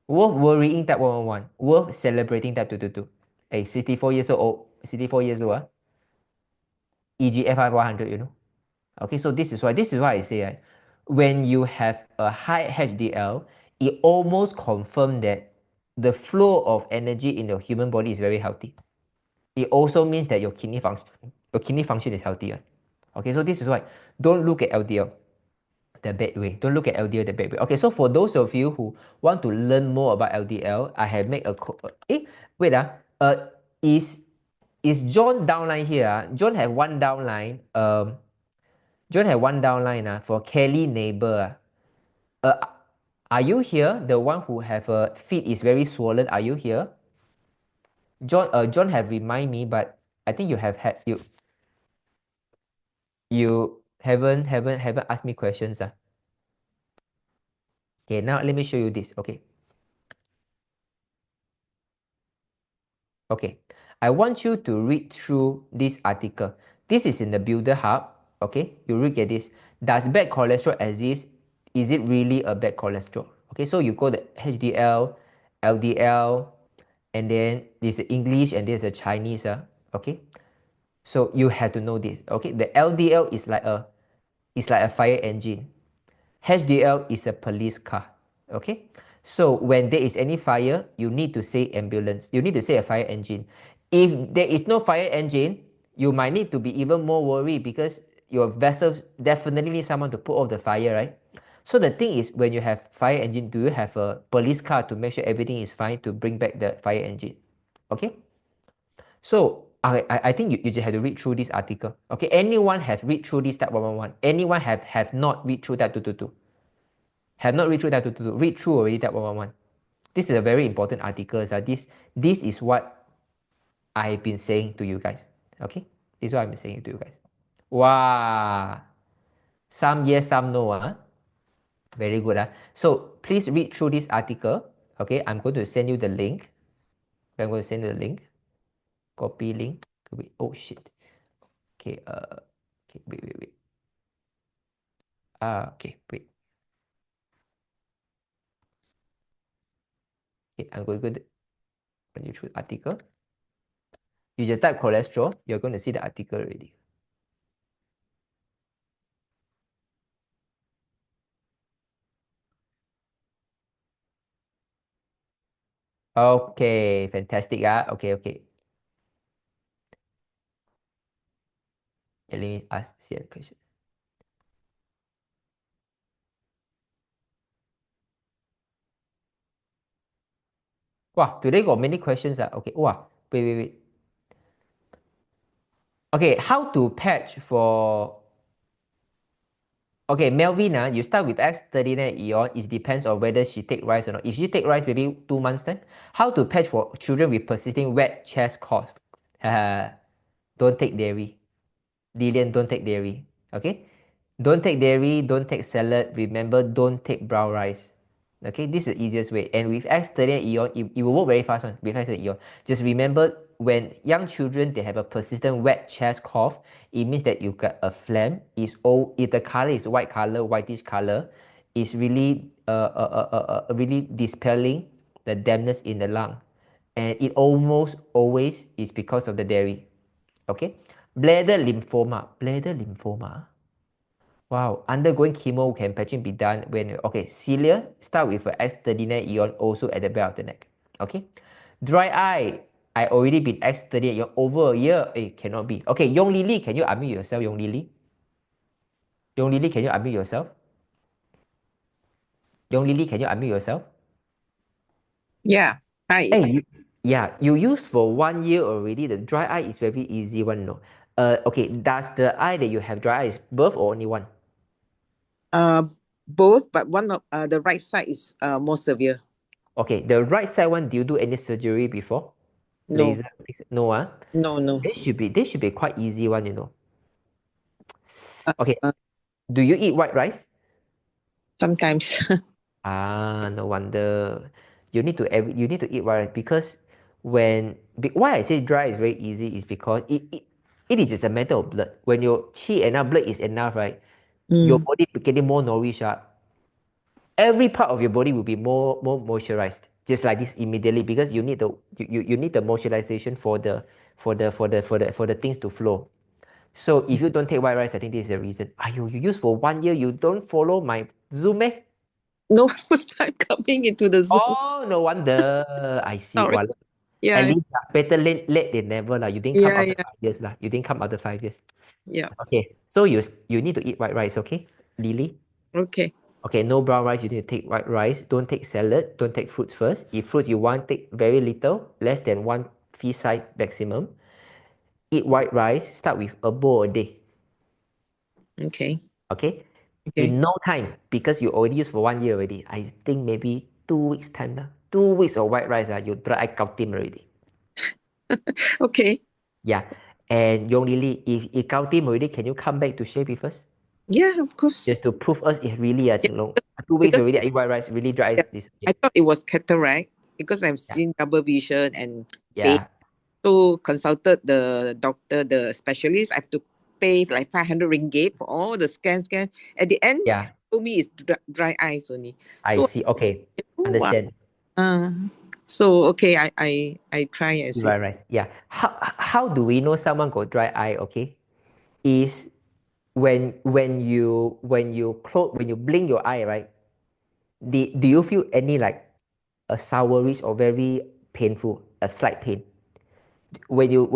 Worth worrying, type 111. Worth celebrating, type 222. Hey, 64 years old, 64 years old. EGFR 100, you know. Okay, so this is why I say when you have a high HDL, it almost confirms that the flow of energy in your human body is very healthy. It also means that your kidney function is healthy. Okay, so this is why don't look at LDL the bad way. Don't look at LDL the bad way. Okay, so for those of you who want to learn more about LDL, I have made a is John downline here? John have one downline. John have one downline for Kelly neighbor. Are you here? The one who have a feet is very swollen. Are you here? John have remind me, but I think you have had you haven't asked me questions. Okay, now let me show you this. Okay, I want you to read through this article. This is in the Builder Hub. Okay, you look at this. Does bad cholesterol exist? Is it really a bad cholesterol? Okay, so you go the HDL, LDL, and then there's the English and there's the Chinese. Okay, so you have to know this. Okay, the LDL is like a fire engine. HDL is a police car. Okay, so when there is any fire, you need to say ambulance. You need to say a fire engine. If there is no fire engine, you might need to be even more worried because your vessel definitely needs someone to put off the fire, right? So the thing is, when you have fire engine, do you have a police car to make sure everything is fine to bring back the fire engine? Okay, so I think you just have to read through this article. Okay, anyone have read through this type 111? Anyone have not read through that 222? Have not read through that 222? Read through already that 111. This is a very important article. This is what I've been saying to you guys. Okay, this is what I've been saying to you guys. Wow, some yes, some no. Very good. So please read through this article. Okay, I'm going to send you the link. I'm going to send you the link. Copy link. Wait, oh shit. Okay, okay, wait. Okay, wait. Okay, I'm going to run you through the article. You just type cholesterol, you're going to see the article already. Okay, fantastic. Okay. Let me see a question. Wow, today got many questions. Okay, wow, wait. Okay, how to patch for... Okay, Melvin, you start with X39 Eon. It depends on whether she take rice or not. If she take rice, maybe 2 months then. How to patch for children with persisting wet chest cough? Don't take dairy. Lillian, don't take dairy. Okay? Don't take dairy, don't take salad. Remember, don't take brown rice. Okay, this is the easiest way. And with X39 Eon, it will work very fast with X39 Eon. Just remember, when young children, they have a persistent wet chest cough, it means that you got a phlegm. If the color is white color, whitish color, it's really really dispelling the dampness in the lung. And it almost always is because of the dairy. Okay, bladder lymphoma. Wow, undergoing chemo, can patching be done when... Okay, Celia, start with X39 Eon also at the back of the neck. Okay, dry eye. I already been X38 Eon over a year. Cannot be. Okay, Yong Lily, can you unmute yourself, Yong Lily? Yong Lily, can you unmute yourself? Yong Lily, can you unmute yourself? Yeah. Hi. Hey, yeah, you use for 1 year already. The dry eye is very easy one, no? Okay, does the eye that you have dry eye is both or only one? Both, but one of the right side is more severe. Okay, the right side one, do you do any surgery before? No. Laser? No, No. This should be quite easy one, you know. Uh, Okay, uh, do you eat white rice? Sometimes. No wonder. You need to eat white rice because why I say dry is very easy is because it is just a matter of blood. When your qi enough, blood is enough, right? Your body getting more nourished, every part of your body will be more moisturized, just like this immediately because you need the moisturization for the things to flow. So if you don't take white rice, I think this is the reason. You use for 1 year, you don't follow my Zoom, eh? No, first time coming into the Zoom. Oh, no wonder. I see. Sorry. Well, Yeah. at least better late than never lah. You didn't come after 5 years lah. You didn't come after 5 years. Yeah. Okay, so you need to eat white rice, okay, Lily? Okay. Okay, no brown rice. You need to take white rice. Don't take salad. Don't take fruits first. If fruit you want, take very little, less than 1 feast size maximum. Eat white rice. Start with a bowl a day. Okay. Okay. In no time, because you already used for 1 year already. I think maybe 2 weeks time lah. 2 weeks of white rice you try kautim already. Okay. Yeah. And Yong Lily, if kautim already, can you come back to share with us? Yeah, of course. Just to prove us if really Jinlong. 2 weeks already I eat white rice, really dry. I thought it was cataract because I've seen double vision and yeah. So consulted the doctor, the specialist. I have to pay like 500 ringgit for all the scan. At the end, told me it's dry eyes only. I see. Okay, understand. So okay, I try and see. Right. Yeah. How do we know someone got dry eye? Okay, is when you blink your eye, right? Do you feel any like a sourish or very painful, a slight pain? When you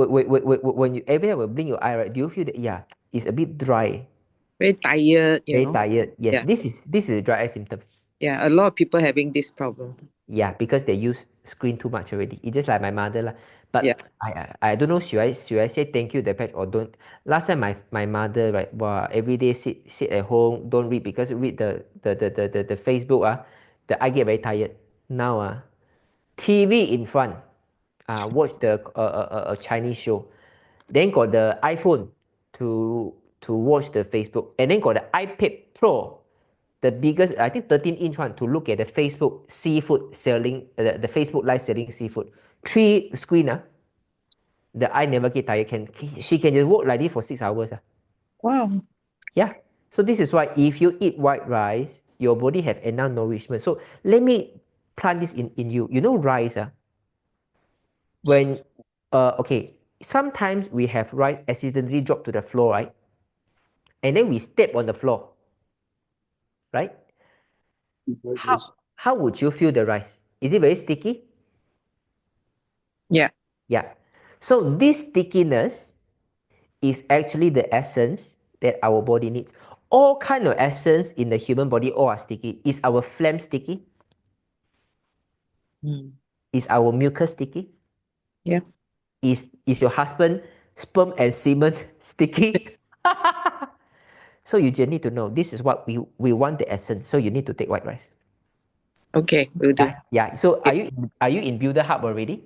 every time you blink your eye, right? Do you feel that it's a bit dry? Very tired, Very tired. Yes, Yeah. this is a dry eye symptom. Yeah, a lot of people having this problem. Yeah, because they use screen too much already. It's just like my mother lah. But I don't know, should I say thank you the patch or don't? Last time my mother, right, every day sit at home, don't read because read the Facebook the eye get very tired. Now TV in front, watch the a Chinese show. Then got the iPhone to watch the Facebook, and then got the iPad Pro, the biggest, I think 13-inch one, to look at the Facebook seafood selling, the Facebook live selling seafood. 3 screen, the eye never get tired. She can just work like this for 6 hours. Wow. Yeah. So this is why if you eat white rice, your body have enough nourishment. So let me plant this in you. You know rice, when, sometimes we have rice accidentally drop to the floor, right? And then we step on the floor, right? How would you feel the rice? Is it very sticky? Yeah. Yeah. So this stickiness is actually the essence that our body needs. All kind of essence in the human body all are sticky. Is our phlegm sticky? Is our mucus sticky? Yeah. Is your husband sperm and semen sticky? So you just need to know this is what we want the essence. So you need to take white rice. Okay, will do. Yeah. So are you in Builder Hub already?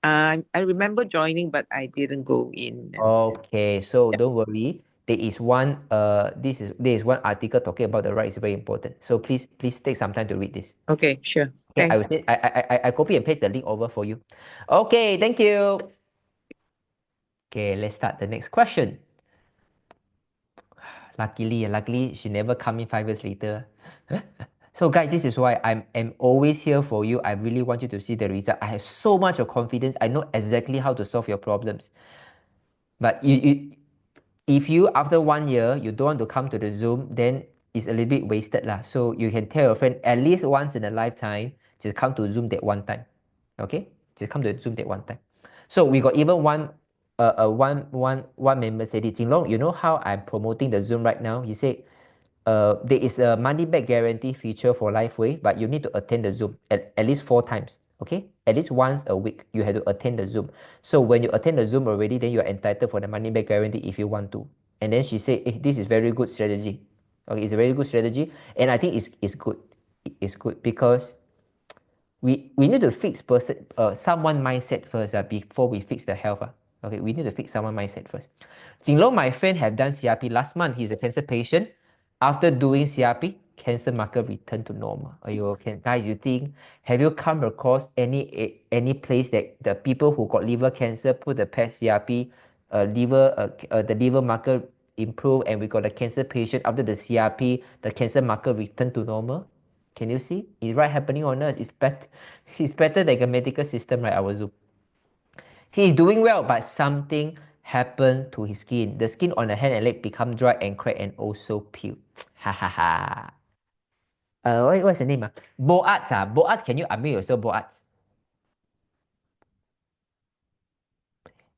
I remember joining, but I didn't go in. Okay, so don't worry. There is one one article talking about the rights. Very important. So please take some time to read this. Okay, sure. Okay, Thanks. I copy and paste the link over for you. Okay, thank you. Okay, let's start the next question. Luckily, she never come in 5 years later. So guys, this is why I'm always here for you. I really want you to see the result. I have so much of confidence. I know exactly how to solve your problems. But if you after 1 year you don't want to come to the Zoom, then it's a little bit wasted lah. So you can tell your friend at least once in a lifetime, just come to Zoom that one time. Okay, just come to Zoom that one time. So we got even one member said it. Jinlong, you know how I'm promoting the Zoom right now? He said there is a money back guarantee feature for LifeWave, but you need to attend the Zoom at least 4 times. Okay, at least once a week you have to attend the Zoom. So when you attend the Zoom already, then you are entitled for the money back guarantee if you want to. And then she said, this is very good strategy. Okay, it's a very good strategy, and I think it's good. It's good because we need to fix someone mindset first before we fix the health. Okay, we need to fix someone mindset first. Jinlong, my friend, have done CRP last month. He's a cancer patient. After doing CRP, cancer marker returned to normal. Guys, have you come across any place that the people who got liver cancer put the PET CRP, the liver marker improved, and we got a cancer patient after the CRP, the cancer marker returned to normal? Can you see? It's right happening on us. It's better than a medical system, right? Our Zoom. He's doing well, but something happened to his skin. The skin on the hand and leg become dry and cracked and also peeled. Ha ha ha. What's the name? Boaz. Boaz, can you unmute yourself, Boaz?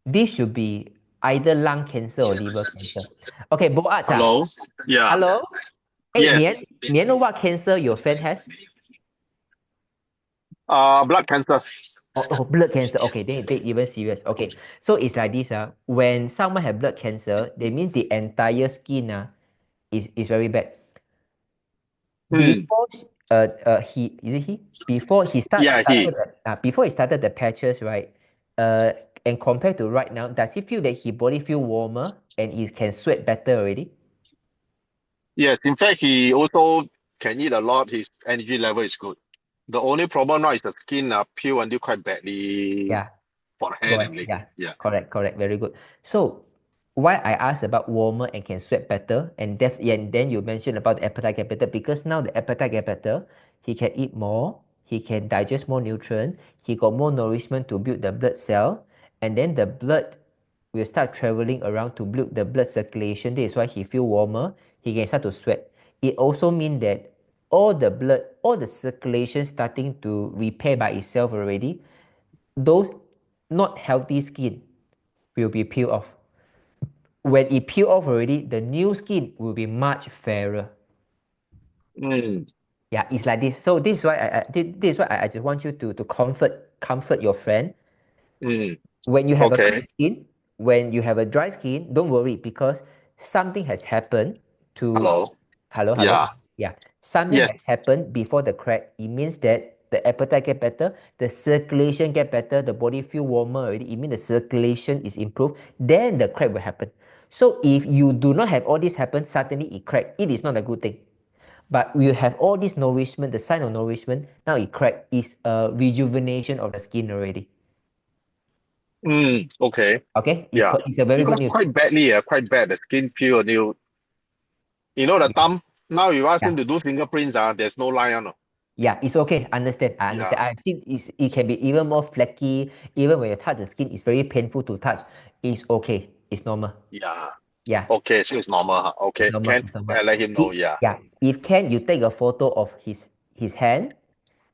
This should be either lung cancer or liver cancer. Okay, Boaz. Hello? Yeah. Hello? Hey, Yes. may I know what cancer your friend has? Blood cancer. Oh, blood cancer. Okay, then they even serious. Okay, so it's like this. When someone have blood cancer, that means the entire skin is very bad. Before before he started the patches, right? And compared to right now, does he feel that his body feel warmer and he can sweat better already? Yes, in fact, he also can eat a lot. His energy level is good. The only problem now is the skin peel until quite badly. Yeah. For the hand and leg. Yeah. Correct. Very good. So why I asked about warmer and can sweat better, and then you mentioned about the appetite get better, because now the appetite get better, he can eat more, he can digest more nutrient, he got more nourishment to build the blood cell, and then the blood will start traveling around to build the blood circulation. This is why he feel warmer, he can start to sweat. It also means that all the blood, all the circulation starting to repair by itself already. Those not healthy skin will be peeled off. When it peel off already, the new skin will be much fairer. Yeah, it's like this. So this is why I just want you to comfort your friend. When you have a clean skin, when you have a dry skin, don't worry, because something has happened to hello. Yeah. Something has happened before the crack. It means that the appetite get better, the circulation get better, the body feel warmer already. It means the circulation is improved. Then the crack will happen. So if you do not have all this happen, suddenly it crack. It is not a good thing. But you have all this nourishment, the sign of nourishment, now it crack, is a rejuvenation of the skin already. Okay. Okay? It's a very good news. Quite bad. The skin peel new. You know the thumb? Now you ask him to do fingerprints, there's no line on it. Yeah, it's okay. I understand. I've seen it can be even more flaky. Even when you touch the skin, it's very painful to touch. It's okay. It's normal. Yeah. Okay, so it's normal. Okay. I let him know. Yeah. If can, you take a photo of his hand,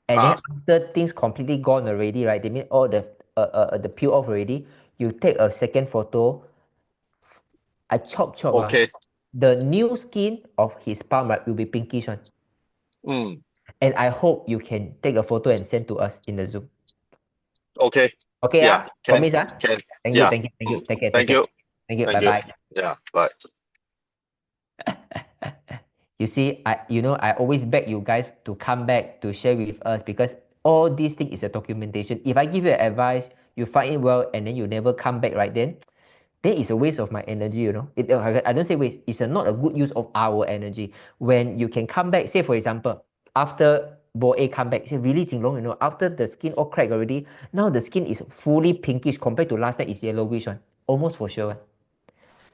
and then after things completely gone already, right? They mean all the peel off already. You take a second photo. I chop. Okay. The new skin of his palm, right, will be pinkish one. And I hope you can take a photo and send to us in the Zoom. Okay. Okay. Yeah. Promise. Can. Thank you. Take care. Thank you. Bye. Yeah. Bye. You see, I always beg you guys to come back to share with us, because all these things is a documentation. If I give you advice, you find it well, and then you never come back, right? Then it's a waste of my energy, I don't say waste. It's not a good use of our energy. When you can come back, say for example, after Bo A come back, say really Jinlong, after the skin all cracked already, now the skin is fully pinkish compared to last time it's yellowish one, almost for sure.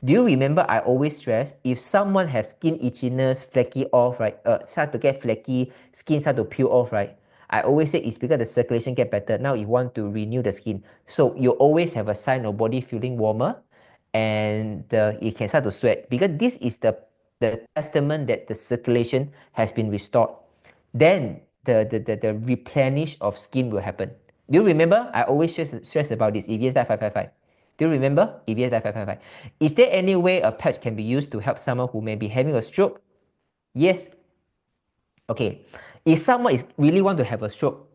Do you remember I always stress, if someone has skin itchiness, flaky off, right, start to get flaky, skin start to peel off, right, I always say it's because the circulation get better. Now you want to renew the skin. So you always have a sign of body feeling warmer, and it can start to sweat, because this is the testament that the circulation has been restored. Then the replenish of skin will happen. Do you remember? I always stress about this. EVS 555. Do you remember? EVS 555. Is there any way a patch can be used to help someone who may be having a stroke? Yes. Okay. If someone is really want to have a stroke,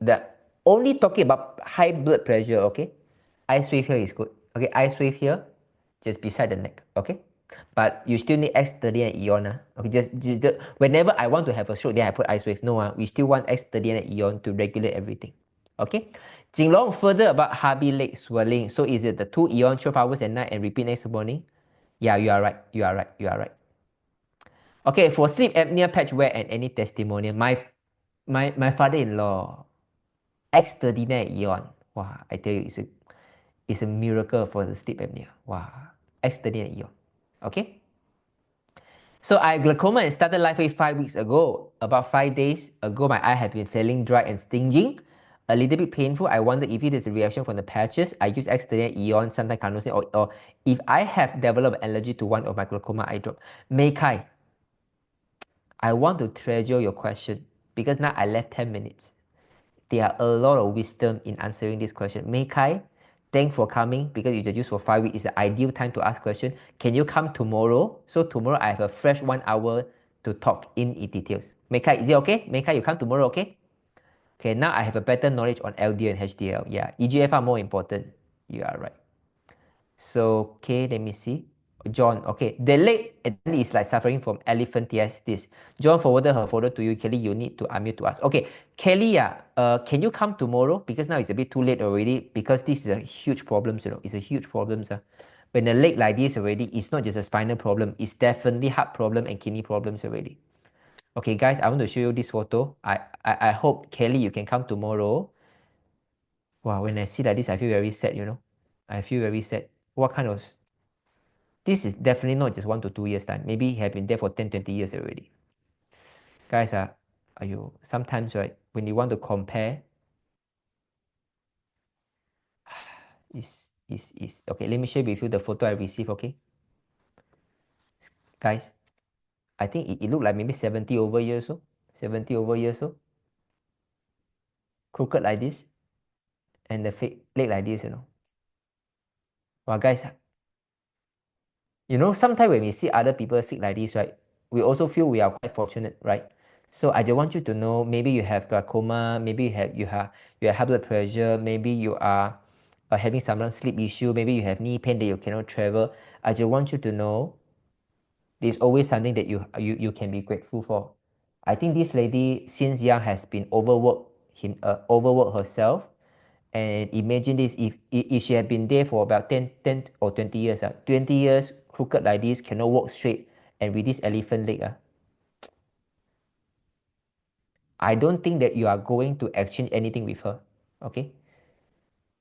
only talking about high blood pressure, okay? Ice wave here is good. Okay, ice wave here, just beside the neck, okay? But you still need X30 and Eon. Okay, just whenever I want to have a stroke, then I put ice wave. No, we still want X30 and Eon to regulate everything. Okay? Jinlong, further about hubby leg swelling. So is it the 2 Eon 12 hours at night and repeat next morning? Yeah, you are right. You are right. You are right. Okay, for sleep apnea patch wear and any testimonial, my father-in-law, X39 Eon. Wow, I tell you, it's a miracle for the sleep apnea. Wow, X39 Eon. Okay. So I had glaucoma and started LifeWave 5 weeks ago. About 5 days ago, my eye had been feeling dry and stinging, a little bit painful. I wondered if it is a reaction from the patches. I use X39 Eon, sometimes carnosine, or if I have developed allergy to one of my glaucoma eye drop. Mei Kai, I want to treasure your question because now I left 10 minutes. There are a lot of wisdom in answering this question. Mei Kai, thanks for coming because you just used for 5 weeks. It's the ideal time to ask question. Can you come tomorrow? So tomorrow I have a fresh 1 hour to talk in details. Mei Kai, is it okay? Mei Kai, you come tomorrow, okay? Okay, now I have a better knowledge on LDL and HDL. Yeah, EGFR more important. You are right. So, okay, let me see. John, okay. The leg is like suffering from elephantiasis. John forwarded her photo to you. Kelly, you need to unmute to us. Okay, Kelly, can you come tomorrow? Because now it's a bit too late already because this is a huge problem, you know. It's a huge problem, sir. When the leg like this already, it's not just a spinal problem. It's definitely heart problem and kidney problems already. Okay, guys, I want to show you this photo. I hope, Kelly, you can come tomorrow. Wow, when I see like this, I feel very sad, you know. I feel very sad. What kind of... This is definitely not just 1 to 2 years time. Maybe he have been there for 10, 20 years already. Guys, sometimes, right, when you want to compare, okay, let me share with you the photo I received, okay? Guys, I think it looked like maybe 70 over years old. 70 over years old. Crooked like this. And the leg like this, you know. Well, guys, you know, sometimes when we see other people sick like this, right, we also feel we are quite fortunate, right? So I just want you to know, maybe you have glaucoma, maybe you have high blood pressure, maybe you are having some sleep issue, maybe you have knee pain that you cannot travel. I just want you to know, there's always something that you can be grateful for. I think this lady since young has been overworked herself. And imagine this, if she had been there for about 10 or 20 years, 20 years crooked like this, cannot walk straight, and with this elephant leg, I don't think that you are going to exchange anything with her, okay?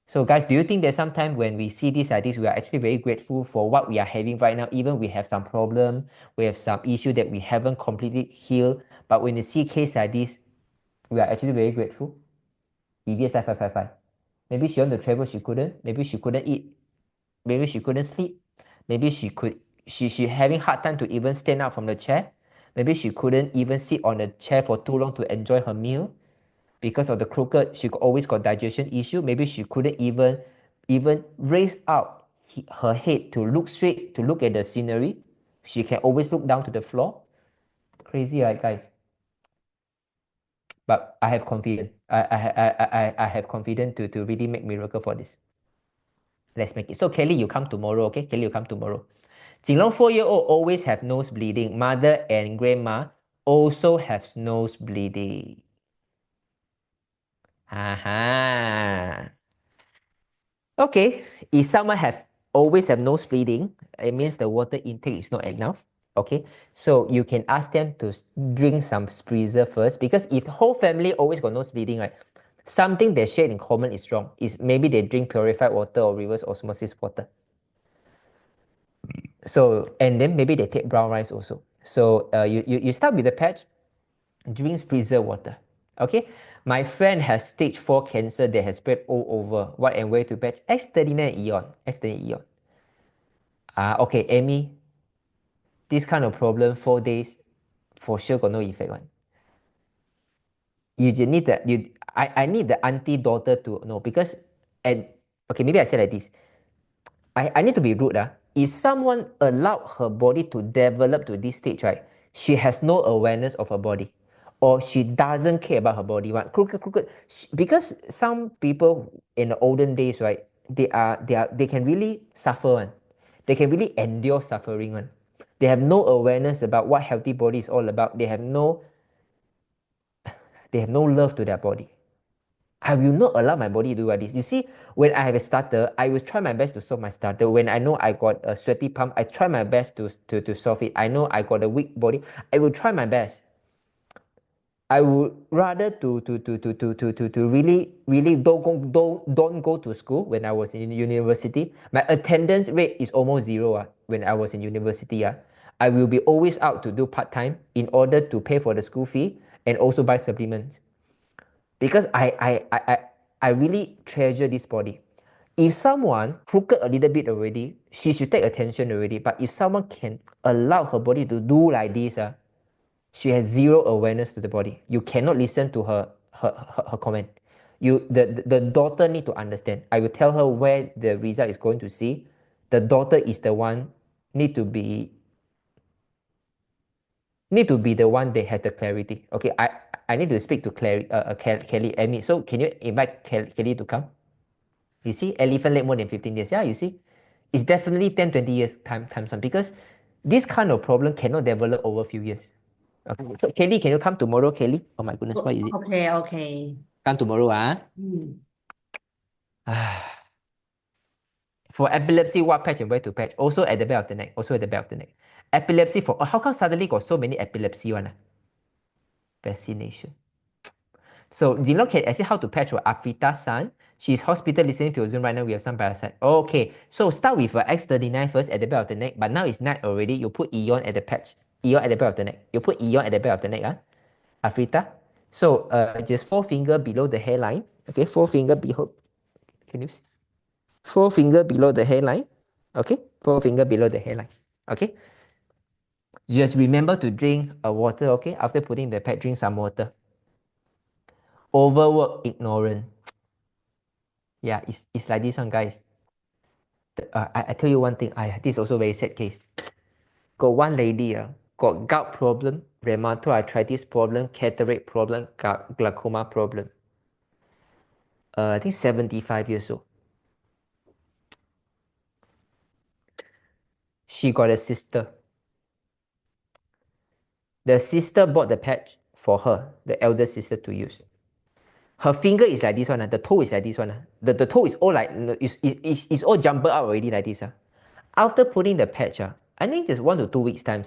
So guys, do you think that sometimes when we see this like this, we are actually very grateful for what we are having right now, even we have some problem, we have some issue that we haven't completely healed, but when you see a case like this, we are actually very grateful? EVS 5555. Maybe she wanted to travel, she couldn't. Maybe she couldn't eat. Maybe she couldn't sleep. Maybe she having hard time to even stand up from the chair. Maybe she couldn't even sit on the chair for too long to enjoy her meal. Because of the crooked, she always got digestion issue. Maybe she couldn't even raise up her head to look straight, to look at the scenery. She can always look down to the floor. Crazy, right, guys? But I have confidence. I have confidence to really make miracle for this. Let's make it. So Kelly, you come tomorrow, okay? Kelly, you come tomorrow. Jinlong 4-year-old always have nose bleeding. Mother and grandma also have nose bleeding. Okay, if someone always have nose bleeding, it means the water intake is not enough. Okay, so you can ask them to drink some spritzer first, because if the whole family always got nose bleeding, right, something they share in common is wrong. Is maybe they drink purified water or reverse osmosis water. So, and then maybe they take brown rice also. So you start with the patch, drink spritzer water. Okay, my friend has stage 4 cancer that has spread all over. What and where to patch? X39 Eon. X39 Eon. Okay, Amy, this kind of problem 4 days for sure got no effect one. You just need I need the auntie daughter to know, because, and okay, maybe I say like this. I need to be rude. If someone allowed her body to develop to this stage, right, she has no awareness of her body, or she doesn't care about her body. What crooked. Because some people in the olden days, right, they can really suffer one. They can really endure suffering one. They have no awareness about what healthy body is all about. They have no love to their body. I will not allow my body to do like this. You see, when I have a starter, I will try my best to solve my starter. When I know I got a sweaty palm, I try my best to solve it. I know I got a weak body, I will try my best. I would rather to really don't go to school when I was in university. My attendance rate is almost zero when I was in university. I will be always out to do part-time in order to pay for the school fee and also buy supplements. Because I really treasure this body. If someone crooked a little bit already, she should take attention already. But if someone can allow her body to do like this, she has zero awareness to the body. You cannot listen to her comment. The daughter need to understand. I will tell her where the result is going to see. The daughter is the one need to be the one that has the clarity. Okay, I need to speak to Kelly Amy. So can you invite Kelly to come? You see, elephant leg more than 15 years. Yeah, you see, it's definitely 10, 20 years time on, because this kind of problem cannot develop over a few years. Okay. So, Kelly, can you come tomorrow, Kelly? Oh my goodness, what is it? Okay. Come tomorrow, For epilepsy, what patch and where to patch? Also at the back of the neck. Also at the back of the neck. Epilepsy for how come suddenly got so many epilepsy one? Vaccination. So Jinlong can actually how to patch for Afrita's son. She's hospital listening to a Zoom right now. We have some by her side. Okay, so start with X39 first at the back of the neck. But now it's night already. You put Eon at the patch. Eon at the back of the neck. You put Eon at the back of the neck. Afrita. So just 4 finger below the hairline. Okay, 4 finger below. Can you see? 4 finger below the hairline. Okay, 4 finger below the hairline. Okay. Just remember to drink water. Okay, after putting the pad, drink some water. Overwork, ignorant. Yeah, it's like this one, guys. I tell you one thing. This is also very sad case. Got one lady got gout problem, rheumatoid arthritis problem, cataract problem, glaucoma problem. I think 75 years old. She got a sister. The sister bought the patch for her, the elder sister, to use. Her finger is like this one. The toe is like this one. The toe is all like, it's all jumbled out already like this. After putting the patch, I think just 1 to 2 weeks time,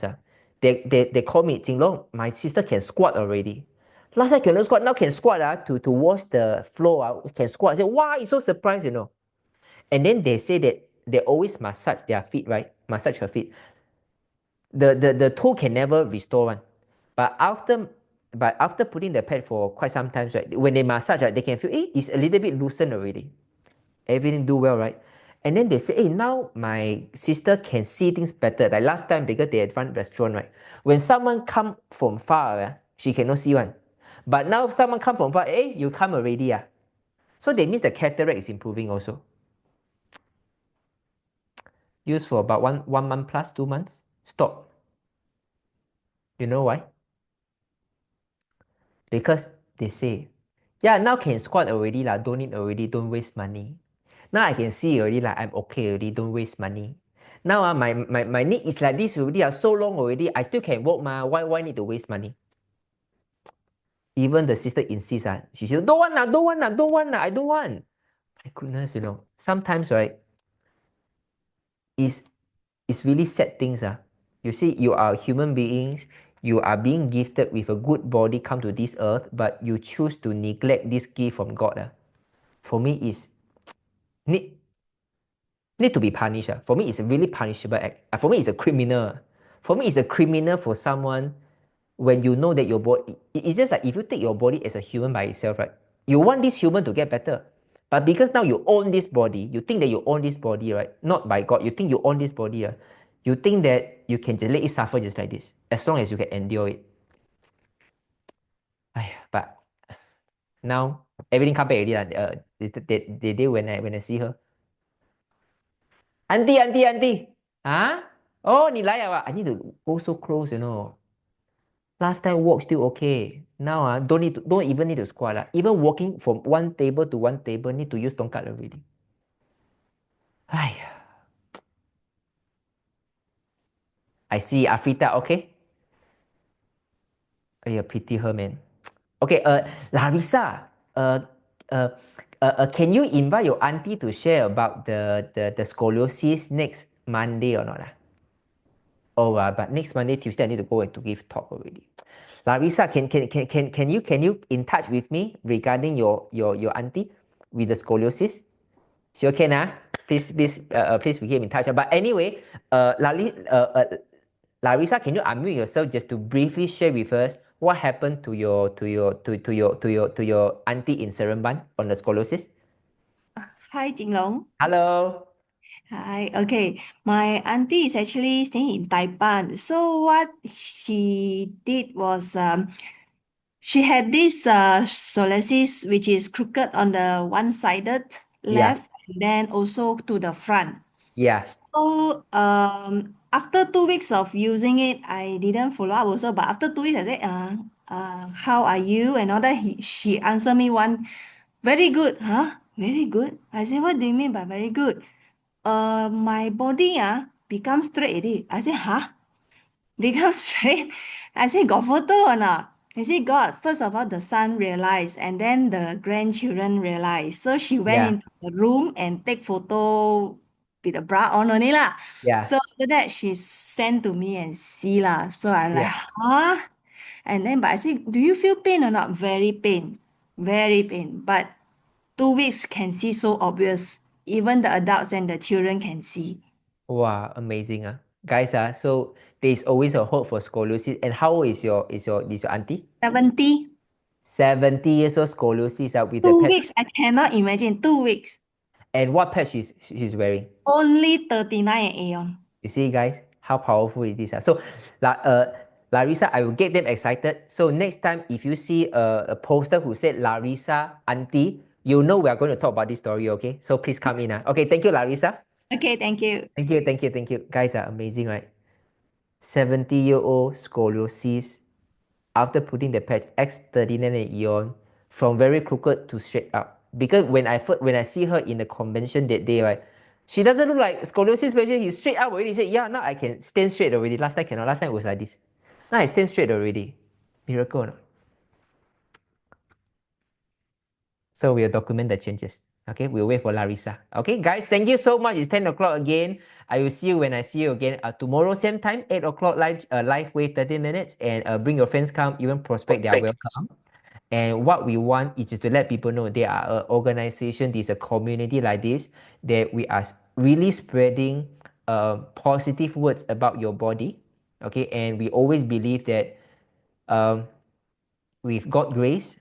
they call me, Jinlong, my sister can squat already. Last time cannot squat, now can squat to wash the floor. Can squat. I say, wow, it's so surprised, you know. And then they say that they always massage their feet, right? Massage her feet. The toe can never restore one. But after putting the pad for quite some time, right, when they massage, right, they can feel, it's a little bit loosened already. Everything do well, right? And then they say, now my sister can see things better. Like last time, because they had run restaurant, right? When someone come from far, she cannot see one. But now someone come from far, you come already. So that means the cataract is improving also. Used for about one month plus, 2 months. Stop. You know why? Because they say, yeah, now can squat already, don't need already, don't waste money. Now I can see already, I'm okay already, don't waste money. Now my knee is like this already, so long already, I still can walk, why need to waste money? Even the sister insists, she said, don't want, I don't want. My goodness, sometimes, right, it's really sad things. You see, you are human beings, you are being gifted with a good body, come to this earth, but you choose to neglect this gift from God. For me, it's need to be punished. For me, it's a really punishable act. For me, it's a criminal. For me, it's a criminal for someone when you know that your body, it's just like if you take your body as a human by itself, right? You want this human to get better. But because now you own this body, you think that you own this body, right? Not by God, you think you own this body. You think that you can just let it suffer just like this, as long as you can endure it. But now, everything come back already. The day when I see her, Auntie. Oh, 你来了啊? I need to go so close, Last time walk still okay. Now don't even need to squat. Even walking from one table to one table need to use tongkat already. I see Afrita, okay? I pity her, man. Okay, Larissa, can you invite your auntie to share about the scoliosis next Monday or not? Oh, but next Monday, Tuesday, I need to go and to give talk already. Larissa, can you in touch with me regarding your auntie with the scoliosis? She okay, nah? Please we get in touch. But anyway, Larissa, can you unmute yourself just to briefly share with us what happened to your auntie in Seremban on the scoliosis? Hi, Jinlong. Hello. Hi. Okay, my auntie is actually staying in Taipan. So what she did was she had this scoliosis which is crooked on the one-sided left, and then also to the front. Yeah. So after 2 weeks of using it, I didn't follow up also. But after 2 weeks, I said, how are you? And all that. She answered me one, very good. Huh? Very good. I said, what do you mean by very good? My body becomes straight already. I said, huh? Become straight? I said, got photo or not? He said, got. First of all, the son realized, and then the grandchildren realized. So she went into the room and take photo with the bra on only lah. Yeah. So after that, she sent to me and see lah. So I'm like, huh? And then, but I said, do you feel pain or not? Very pain. Very pain. But 2 weeks can see so obvious. Even the adults and the children can see. Wow, amazing. Guys, so there's always a hope for scoliosis. And how old is your auntie? 70. 70 years old scoliosis with 2 the patch. weeks, I cannot imagine. 2 weeks. And what patch she's wearing? Only 39 and Aeon. You see, guys, how powerful it is. So, Larissa, I will get them excited. So next time, if you see a poster who said Larissa auntie, you know we are going to talk about this story, okay? So please come in. Okay, thank you, Larissa. Okay, thank you. Thank you. Guys are amazing, right? 70-year-old scoliosis after putting the patch X39 and Eon from very crooked to straight up. Because when I see her in the convention that day, right, she doesn't look like scoliosis patient. He's straight up already. He said, yeah, now I can stand straight already. Last time cannot. Last time it was like this. Now I stand straight already. Miracle or not? So we'll document the changes. Okay, we'll wait for Larissa. Okay, guys, thank you so much. It's 10 o'clock again. I will see you when I see you again. Tomorrow, same time, 8 o'clock, LifeWave 30 minutes. And bring your friends, come, even prospect, they are welcome. And what we want is just to let people know there are an organization, there's a community like this, that we are really spreading positive words about your body. Okay, and we always believe that with God's grace,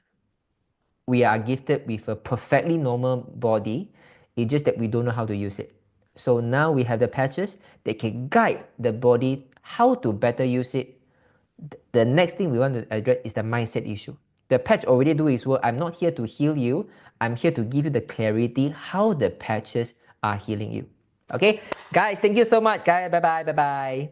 we are gifted with a perfectly normal body. It's just that we don't know how to use it. So now we have the patches that can guide the body how to better use it. The next thing we want to address is the mindset issue. The patch already do its work. I'm not here to heal you. I'm here to give you the clarity how the patches are healing you. Okay, guys, thank you so much, guys. Bye-bye.